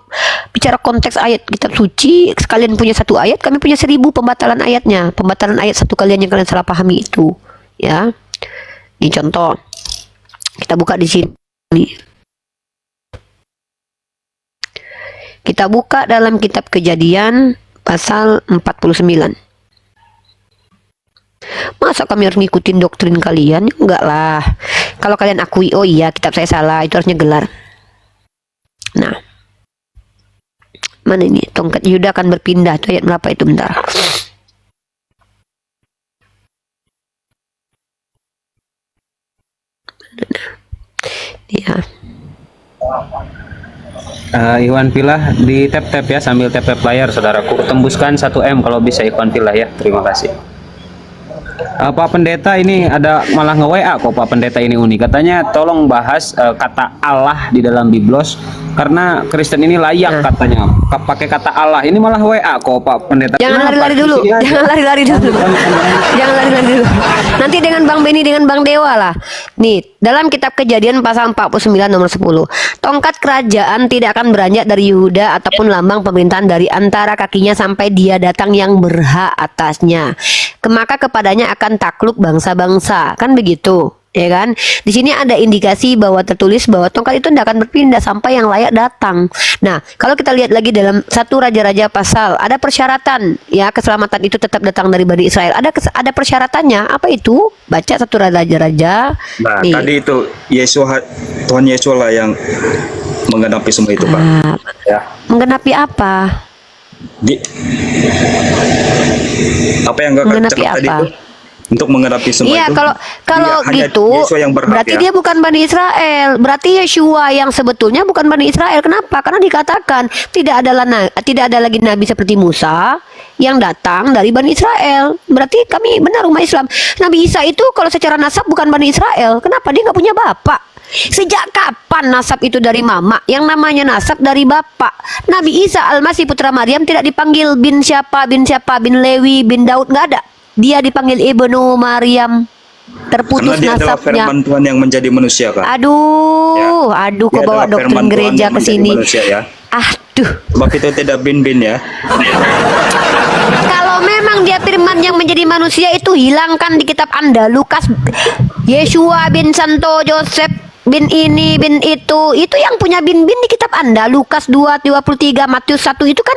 bicara konteks ayat kitab suci, sekalian punya satu ayat, kami punya 1000 pembatalan ayatnya. Pembatalan ayat satu kalian yang kalian salah pahami itu. Ya. Ini contoh. Kita buka di sini. Kita buka dalam kitab Kejadian pasal 49. Masa kami harus ngikutin doktrin kalian? Enggak lah. Kalau kalian akui, oh iya kitab saya salah, itu harusnya gelar. Nah, Mana ini? Tongkat Yehuda akan berpindah. Itu ayat berapa itu? Bentar. Ya. Ikhwan Filah di tap-tap ya, sambil tap-tap layar saudaraku. Tembuskan 1M kalau bisa Ikhwan Filah ya. Terima kasih. Pak Pendeta ini ada malah nge-WA kok Pak Pendeta ini Uni. Katanya tolong bahas kata Allah di dalam Biblos karena Kristen ini layak katanya pakai kata Allah. Ini malah WA kok Pak Pendeta. Jangan Kenapa? lari-lari dulu. Di sini aja. Jangan lari-lari dulu. Jangan lari-lari dulu. Nanti dengan Bang Beni dengan Bang Dewa lah. Nih, dalam kitab Kejadian pasal 49 nomor 10. Tongkat kerajaan tidak akan beranjak dari Yehuda ataupun lambang pemerintahan dari antara kakinya sampai dia datang yang berhak atasnya. Maka kepadanya akan takluk bangsa-bangsa, kan begitu, ya kan? Di sini ada indikasi bahwa tertulis bahwa tongkat itu tidak akan berpindah sampai yang layak datang. Nah, kalau kita lihat lagi dalam 1 Raja-Raja pasal, ada persyaratan, ya keselamatan itu tetap datang dari Bani Israel. Ada persyaratannya, apa itu? Baca 1 Raja-Raja. Nah, Nih. tadi itu Tuhan Yesus lah yang menggenapi semua itu, Pak. Ya. Menggenapi apa? Apa yang enggak Menggenapi cakap tadi apa? itu? Untuk menggenapi semua Iya, itu. kalau hanya gitu Yesua yang berhak, berarti ya. dia bukan Bani Israel. Berarti Yeshua yang sebetulnya bukan Bani Israel. Kenapa? Karena dikatakan tidak ada lagi nabi seperti Musa yang datang dari Bani Israel. Berarti kami benar umat Islam. Nabi Isa itu kalau secara nasab bukan Bani Israel. Kenapa? Dia nggak punya bapak. Sejak kapan nasab itu dari mama? Yang namanya nasab dari bapak. Nabi Isa Al-Masih putra Maryam tidak dipanggil bin siapa, bin Lewi, bin Daud, nggak ada. Dia dipanggil Ibnu Maryam. Terputus Karena dia adalah nasabnya. firman Tuhan yang menjadi manusia, Kak. Aduh, Dia kok bawa adalah doktrin firman Tuhan gereja yang ke menjadi sini. manusia, ya. Aduh. Sebab itu tidak bin-bin ya. Kalau memang dia firman yang menjadi manusia itu hilangkan di kitab Anda. Lukas, Yeshua bin Santo Joseph bin ini bin itu yang punya bin-bin di kitab Anda. Lukas 2:23, Matius 1 itu kan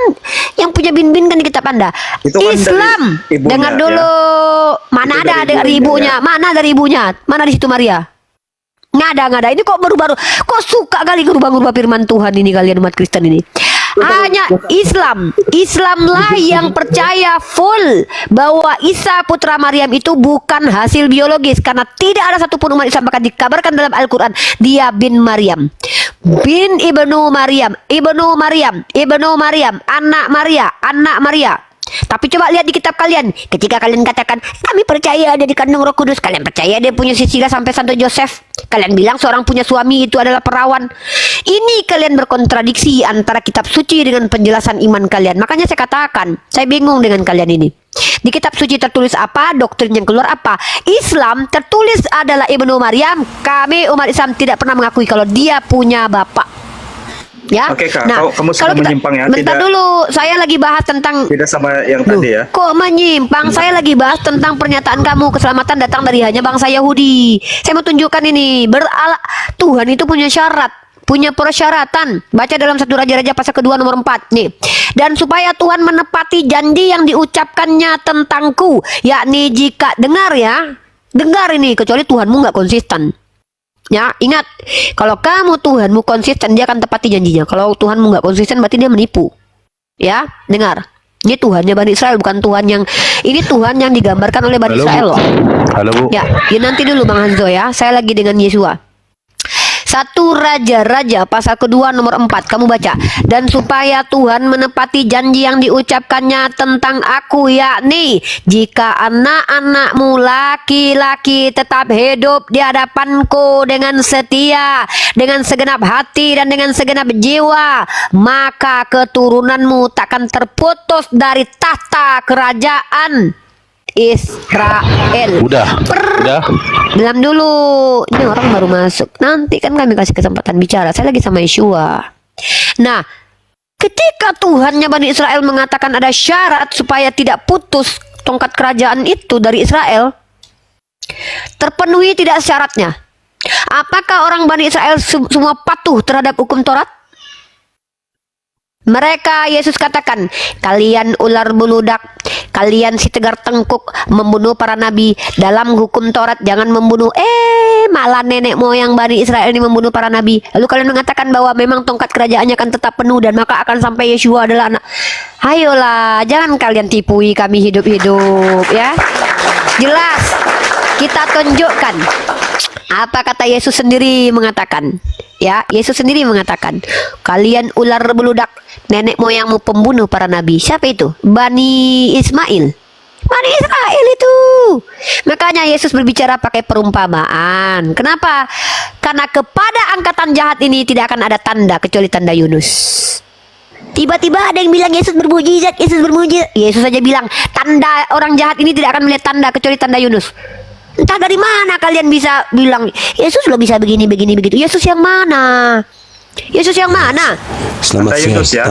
yang punya bin-bin kan di kitab Anda. Itu kan Islam, dari ibunya, dengar dulu. Mana Itu ada dari ibunya? Mana dari ibunya? Mana di situ Maria? Nggak ada. Ini kok baru-baru, kok suka kali ngerubah-ngerubah firman Tuhan ini kalian umat Kristen ini. Hanya Islamlah yang percaya full bahwa Isa putra Maryam itu bukan hasil biologis, karena tidak ada satupun umat Islam bahkan dikabarkan dalam Al-Quran dia bin Maryam, bin Ibnu Maryam, anak Maria. Tapi coba lihat di kitab kalian, ketika kalian katakan kami percaya dia dikandung Roh Kudus, kalian percaya dia punya silsilah sampai Santo Joseph, kalian bilang seorang punya suami itu adalah perawan. Ini kalian berkontradiksi antara kitab suci dengan penjelasan iman kalian. Makanya saya katakan, saya bingung dengan kalian ini. Di kitab suci tertulis apa, doktrin yang keluar apa. Islam tertulis adalah Ibnu Maryam. Kami umat Islam tidak pernah mengakui kalau dia punya bapak. Ya. Oke, Kak, kamu sudah menyimpang ya. Bentar dulu, saya lagi bahas tentang. Tidak sama yang tadi ya. Kok menyimpang? Saya lagi bahas tentang pernyataan kamu keselamatan datang dari hanya bangsa Yahudi. Saya mau tunjukkan ini. Tuhan itu punya syarat, punya persyaratan. Baca dalam 1 Raja-Raja pasal kedua nomor 4 nih. Dan supaya Tuhan menepati janji yang diucapkannya tentangku, yakni jika dengar ini, kecuali Tuhanmu nggak konsisten. Ya, ingat, kalau kamu Tuhanmu konsisten, dia akan tepati janjinya. Kalau Tuhanmu nggak konsisten, berarti dia menipu. Ya, dengar. Ini Tuhannya Bani Israel, bukan Tuhan yang ini Tuhan yang digambarkan oleh Bani Israel loh. Halo, Bu. Ya, nanti dulu Bang Hanzo ya. Saya lagi dengan Yesua. 1 Raja-Raja pasal kedua nomor 4, kamu baca. Dan supaya Tuhan menepati janji yang diucapkannya tentang aku, yakni jika anak-anakmu laki-laki tetap hidup di hadapanku dengan setia, dengan segenap hati dan dengan segenap jiwa, maka keturunanmu takkan terputus dari tahta kerajaan Israel. Udah. Diam dulu. Ini orang baru masuk. Nanti kan kami kasih kesempatan bicara. Saya lagi sama Yeshua. Nah, ketika Tuhannya Bani Israel mengatakan ada syarat supaya tidak putus tongkat kerajaan itu dari Israel, terpenuhi tidak syaratnya? Apakah orang Bani Israel semua patuh terhadap hukum Taurat? Mereka, Yesus katakan, kalian ular buludak, Kalian si tegar tengkuk membunuh para nabi. Dalam hukum Taurat jangan membunuh. Malah nenek moyang Bani Israel ini membunuh para nabi. Lalu kalian mengatakan bahwa memang tongkat kerajaannya akan tetap penuh dan maka akan sampai Yeshua adalah anak. Ayolah, jangan kalian tipui kami hidup-hidup ya. Jelas kita tunjukkan apa kata Yesus sendiri mengatakan. Ya, Yesus sendiri mengatakan, kalian ular beludak, nenek moyangmu pembunuh para nabi. Siapa itu? Bani Ismail. Bani Israel itu. Makanya Yesus berbicara pakai perumpamaan. Kenapa? Karena kepada angkatan jahat ini tidak akan ada tanda kecuali tanda Yunus. Tiba-tiba ada yang bilang Yesus bermujizat, Yesus bermujizat. Yesus saja bilang tanda orang jahat ini tidak akan melihat tanda kecuali tanda Yunus. Entah dari mana kalian bisa bilang Yesus lo bisa begini begini begitu. Yesus yang mana? Yesus yang mana? Selamat Tanda Yunus ya.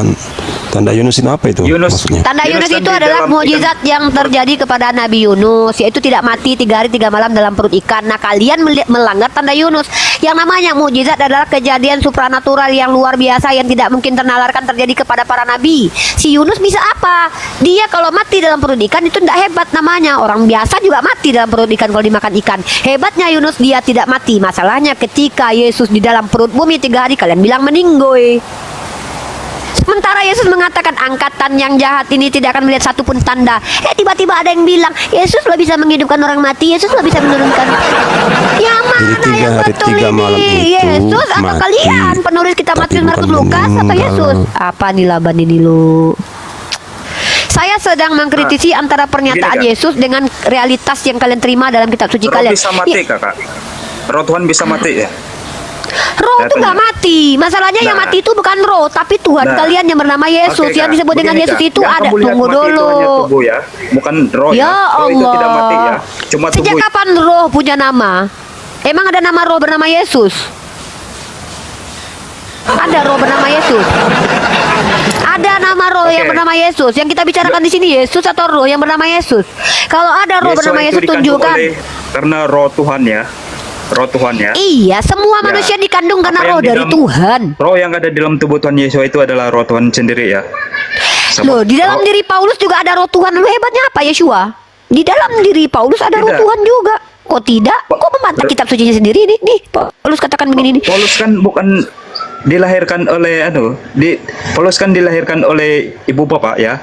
Tanda Yunus itu apa itu? Yunus. Maksudnya? Tanda Yunus kan itu di adalah dalam mukjizat yang terjadi kepada Nabi Yunus, yaitu tidak mati 3 hari 3 malam dalam perut ikan. Nah, kalian melanggar tanda Yunus. Yang namanya mukjizat adalah kejadian supranatural yang luar biasa yang tidak mungkin ternalarkan terjadi kepada para nabi. Si Yunus bisa apa? Dia kalau mati dalam perut ikan itu tidak hebat namanya. Orang biasa juga mati dalam perut ikan kalau dimakan ikan. Hebatnya Yunus dia tidak mati. Masalahnya ketika Yesus di dalam perut bumi 3 hari kalian bilang meninggoy. Sementara Yesus mengatakan angkatan yang jahat ini tidak akan melihat satupun tanda. Tiba-tiba ada yang bilang Yesus lo bisa menghidupkan orang mati, Yesus lo bisa menurunkan. Yang mana Jadi 3 yang hari betul 3 malam ini? itu Yesus atau mati, kalian penulis kitab tapi Matius, Markus, bukan Lukas atau meninggal. Yesus? Apa nih laban ini lo? Saya sedang mengkritisi antara pernyataan gini, Kak. Yesus dengan realitas yang kalian terima dalam kitab suci Roh kalian. bisa mati, Kakak. Roh Tuhan bisa mati ya. Roh itu nggak mati. Masalahnya yang Nah. mati itu bukan roh, tapi Tuhan Nah. kalian yang bernama Yesus. Oke, Yang Kak. disebut dengan Begini, Yesus Kak. itu Yang ada. kamu lihat Tunggu mati itu dulu. hanya tubuh ya, bukan roh Ya Roh itu Allah. tidak mati ya, cuma Sejak tubuh. kapan roh punya nama? Emang ada nama roh bernama Yesus? Ada roh bernama Yesus? Ada nama roh yang bernama Yesus. Yang kita bicarakan di sini Yesus atau roh yang bernama Yesus? Kalau ada roh Yesua bernama itu Yesus dikandung tunjukkan. karena roh Tuhan ya. Roh Tuhan ya. Iya, semua Ya. manusia dikandung karena Apa yang roh di dari dalam- Tuhan. Roh yang ada di dalam tubuh Tuhan Yesus itu adalah roh Tuhan sendiri ya. Loh, di dalam roh- diri Paulus juga ada roh Tuhan. Lu hebatnya apa Yeshua? Di dalam diri Paulus ada roh Tidak. Tuhan juga. Kok tidak? Kok membantah kitab sucinya sendiri nih? Nih, Paulus katakan begini nih. Paulus kan bukan dilahirkan oleh Paulus kan dilahirkan oleh ibu bapak ya.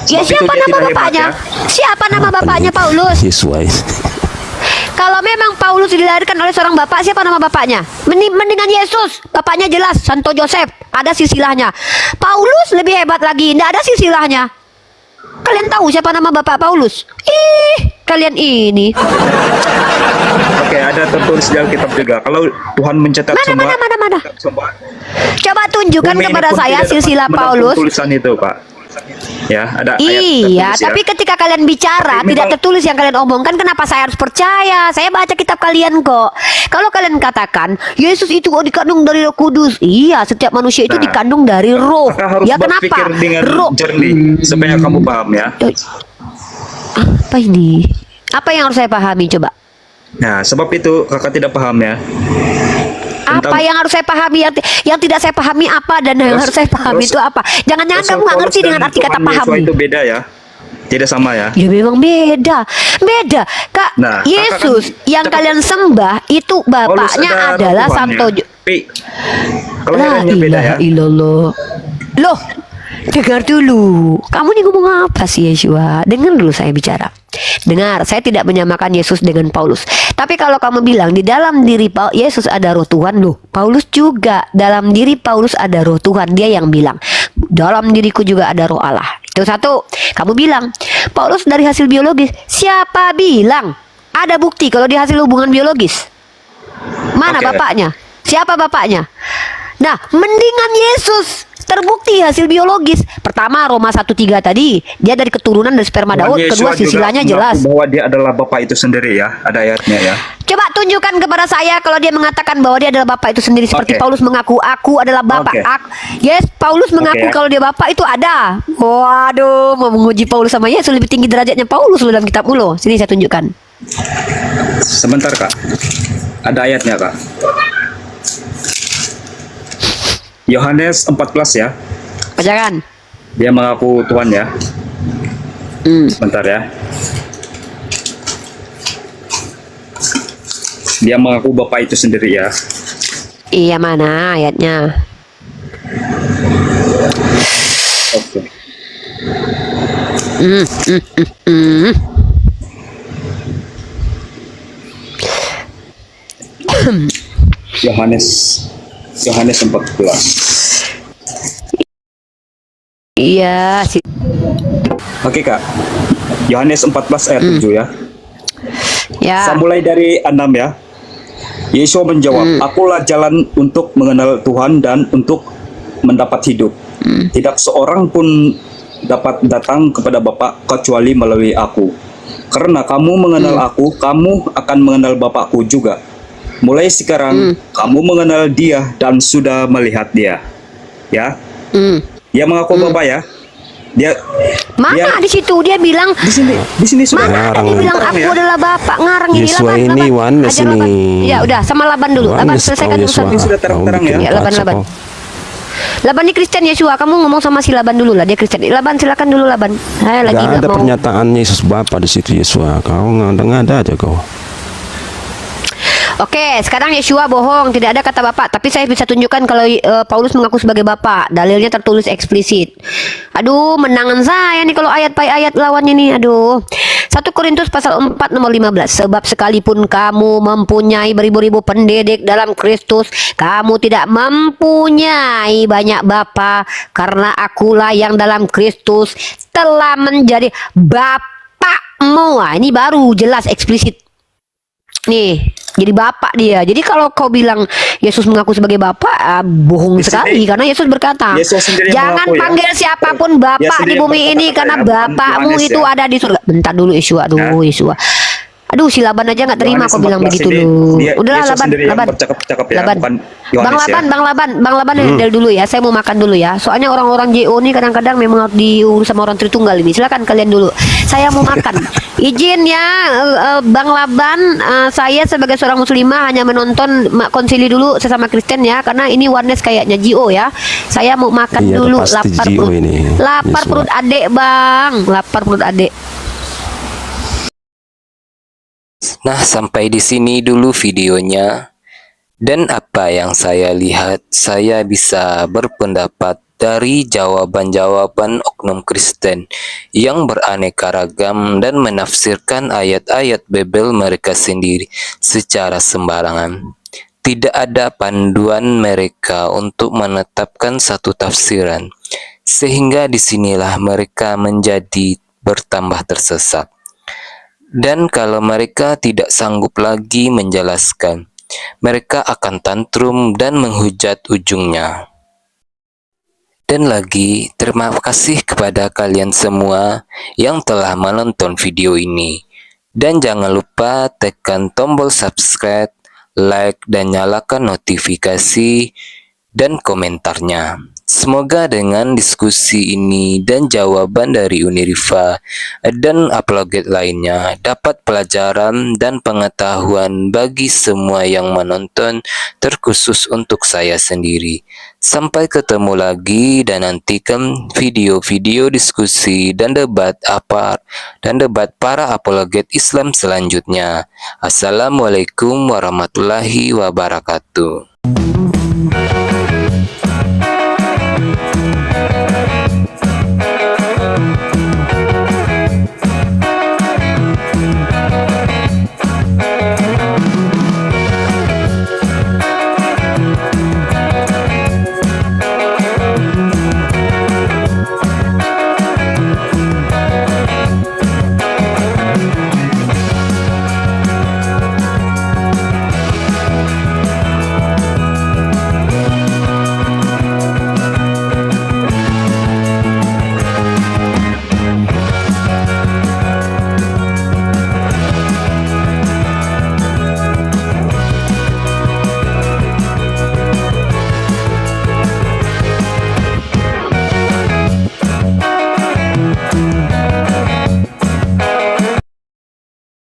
Ya Sebab itu siapa dia nama tidak hebat, bapaknya? ya. Siapa nama Apa bapaknya nih? Paulus? Yesus. Kalau memang Paulus dilahirkan oleh seorang bapak, siapa nama bapaknya? Mendingan Yesus, bapaknya jelas, Santo Joseph, ada silsilahnya. Paulus lebih hebat lagi, tidak ada silsilahnya. Kalian tahu siapa nama bapak Paulus? Kalian ini. Oke, ada tertulis di Alkitab juga. Kalau Tuhan mencetak Mana? semua Coba tunjukkan bumi ini kepada pun saya tidak dapat silsilah menampung Paulus. tulisan itu, Pak. Ya, ada ayat Iya, tertulis ya. tapi ketika kalian bicara Tapi tidak memang- tertulis yang kalian omongkan, kenapa saya harus percaya? Saya baca kitab kalian kok. Kalau kalian katakan Yesus itu kok dikandung dari Roh Kudus, iya, setiap manusia itu Nah, dikandung dari roh. Maka harus Ya kenapa? berpikir dengan Roh. jernih supaya kamu paham ya. Apa ini? Apa yang harus saya pahami coba? Nah, sebab itu kakak tidak paham ya. Apa yang harus saya pahami yang tidak saya pahami apa dan yang harus saya pahami itu apa? Jangan-jangan kamu nggak ngerti dengan arti kata pahami. Itu beda ya. Tidak sama ya. Ya memang beda. Kak, Nah, kakak Yesus kan yang kalian sembah itu bapaknya ada adalah Tuhan, Santo ya. Tapi kalau La beda ya. ilaha illallah. Loh, dengar dulu. Kamu nih ngomong apa sih Yeshua? Dengar dulu saya bicara. Dengar, saya tidak menyamakan Yesus dengan Paulus. Tapi kalau kamu bilang di dalam diri Yesus ada roh Tuhan, loh, Paulus juga dalam diri Paulus ada roh Tuhan. Dia yang bilang, dalam diriku juga ada roh Allah. Itu satu. Kamu bilang, Paulus dari hasil biologis. Siapa bilang? Ada bukti kalau dia hasil hubungan biologis. Mana Oke. bapaknya? Siapa bapaknya? Nah, mendingan Yesus terbukti hasil biologis. Pertama Roma 1:3 tadi, dia dari keturunan dari sperma Daud. Tuhan Kedua Yesus silsilahnya juga jelas. mengaku bahwa dia adalah Bapa itu sendiri ya. Ada ayatnya ya. Coba tunjukkan kepada saya kalau dia mengatakan bahwa dia adalah Bapa itu sendiri seperti Oke. Paulus mengaku aku adalah Bapa. Oke. Yes, Paulus mengaku Oke. kalau dia Bapa itu ada. Waduh, mau menguji Paulus sama Yesus lebih tinggi derajatnya Paulus loh dalam kitabmu loh. Sini saya tunjukkan. Sebentar Kak. Ada ayatnya Kak. Yohanes 14 ya. Bacakan. Dia mengaku Tuhan ya. Sebentar ya. Dia mengaku bapak itu sendiri ya. Iya, mana ayatnya? Oke. Yohanes 14. Iya sih. Oke Kak. Yohanes 14 ayat 7 ya. Ya. Saya mulai dari 6 ya. Yesus menjawab, "Akulah jalan untuk mengenal Tuhan dan untuk mendapat hidup. Tidak seorang pun dapat datang kepada Bapa kecuali melalui aku. Karena kamu mengenal aku, kamu akan mengenal Bapakku juga. Mulai sekarang kamu mengenal Dia dan sudah melihat Dia." Ya. Dia mengaku Bapa ya. Dia di situ dia bilang di sini sudah mana tadi bilang aku adalah bapak, ngarang ini Yesua Laban, ini Laban. Yohanes Ajar Laban. ini. Ya udah sama Laban dulu. Laban Yohanes selesaikan kau urusan. Yesua. Ini sudah terang-terang Kau ya. bikin Ya, Laban, kacau Laban. kau. Laban ini Kristen Yesua, kamu ngomong sama si Laban dulu lah, dia Kristen. Laban silakan dulu Laban. Saya lagi Gak nggak ada mau. pernyataan Yesus Bapa di situ Yesua. Kau ngada-ngada aja kau. Oke, sekarang Yesua bohong, tidak ada kata bapak. Tapi saya bisa tunjukkan kalau Paulus mengaku sebagai bapak. Dalilnya tertulis eksplisit. Aduh, menangan saya nih kalau ayat by ayat lawannya nih. Aduh. 1 Korintus pasal 4 nomor 15. Sebab sekalipun kamu mempunyai beribu-ribu pendidik dalam Kristus, kamu tidak mempunyai banyak bapa, karena akulah yang dalam Kristus telah menjadi bapakmu. Nah, ini baru jelas eksplisit. Nih, jadi bapak dia. Jadi kalau kau bilang Yesus mengaku sebagai bapak, bohong sekali. Karena Yesus berkata, Yesus sendiri yang jangan mengaku, ya. panggil siapapun bapak sendiri di yang bumi ini, berkata, karena ya, bukan bapakmu Yohanes, itu ya. ada di surga. Bentar dulu Yesua, aduh Yesua. Aduh, si Laban aja nggak terima Yohanes kau bilang 14 begitu ini, loh. Udahlah Yesus Laban, sendiri yang Laban. bercakap-cakap ya, Laban. bukan Bang Yohanes ya. Bang Laban handle dulu ya. Saya mau makan dulu ya. Soalnya orang-orang JO nih kadang-kadang memang harus diurus sama orang Tritunggal ini. Silakan kalian dulu. Saya mau makan. Izin ya, Bang Laban. Saya sebagai seorang muslimah hanya menonton konsili dulu sesama Kristen ya. Karena ini warnes kayaknya JO ya. Saya mau makan Iya, dulu. pasti Lapar JO perut. ini. Lapar Yesua. perut adek bang. Lapar perut adek. Nah, sampai di sini dulu videonya. Dan apa yang saya lihat, saya bisa berpendapat dari jawaban-jawaban oknum Kristen yang beraneka ragam dan menafsirkan ayat-ayat Bible mereka sendiri secara sembarangan. Tidak ada panduan mereka untuk menetapkan satu tafsiran, sehingga disinilah mereka menjadi bertambah tersesat. Dan kalau mereka tidak sanggup lagi menjelaskan, mereka akan tantrum dan menghujat ujungnya. Dan lagi, terima kasih kepada kalian semua yang telah menonton video ini. Dan jangan lupa tekan tombol subscribe, like, dan nyalakan notifikasi dan komentarnya. Semoga dengan diskusi ini dan jawaban dari Uniriva dan apologet lainnya dapat pelajaran dan pengetahuan bagi semua yang menonton, terkhusus untuk saya sendiri. Sampai ketemu lagi dan nantikan video-video diskusi dan debat para apologet Islam selanjutnya. Assalamualaikum warahmatullahi wabarakatuh.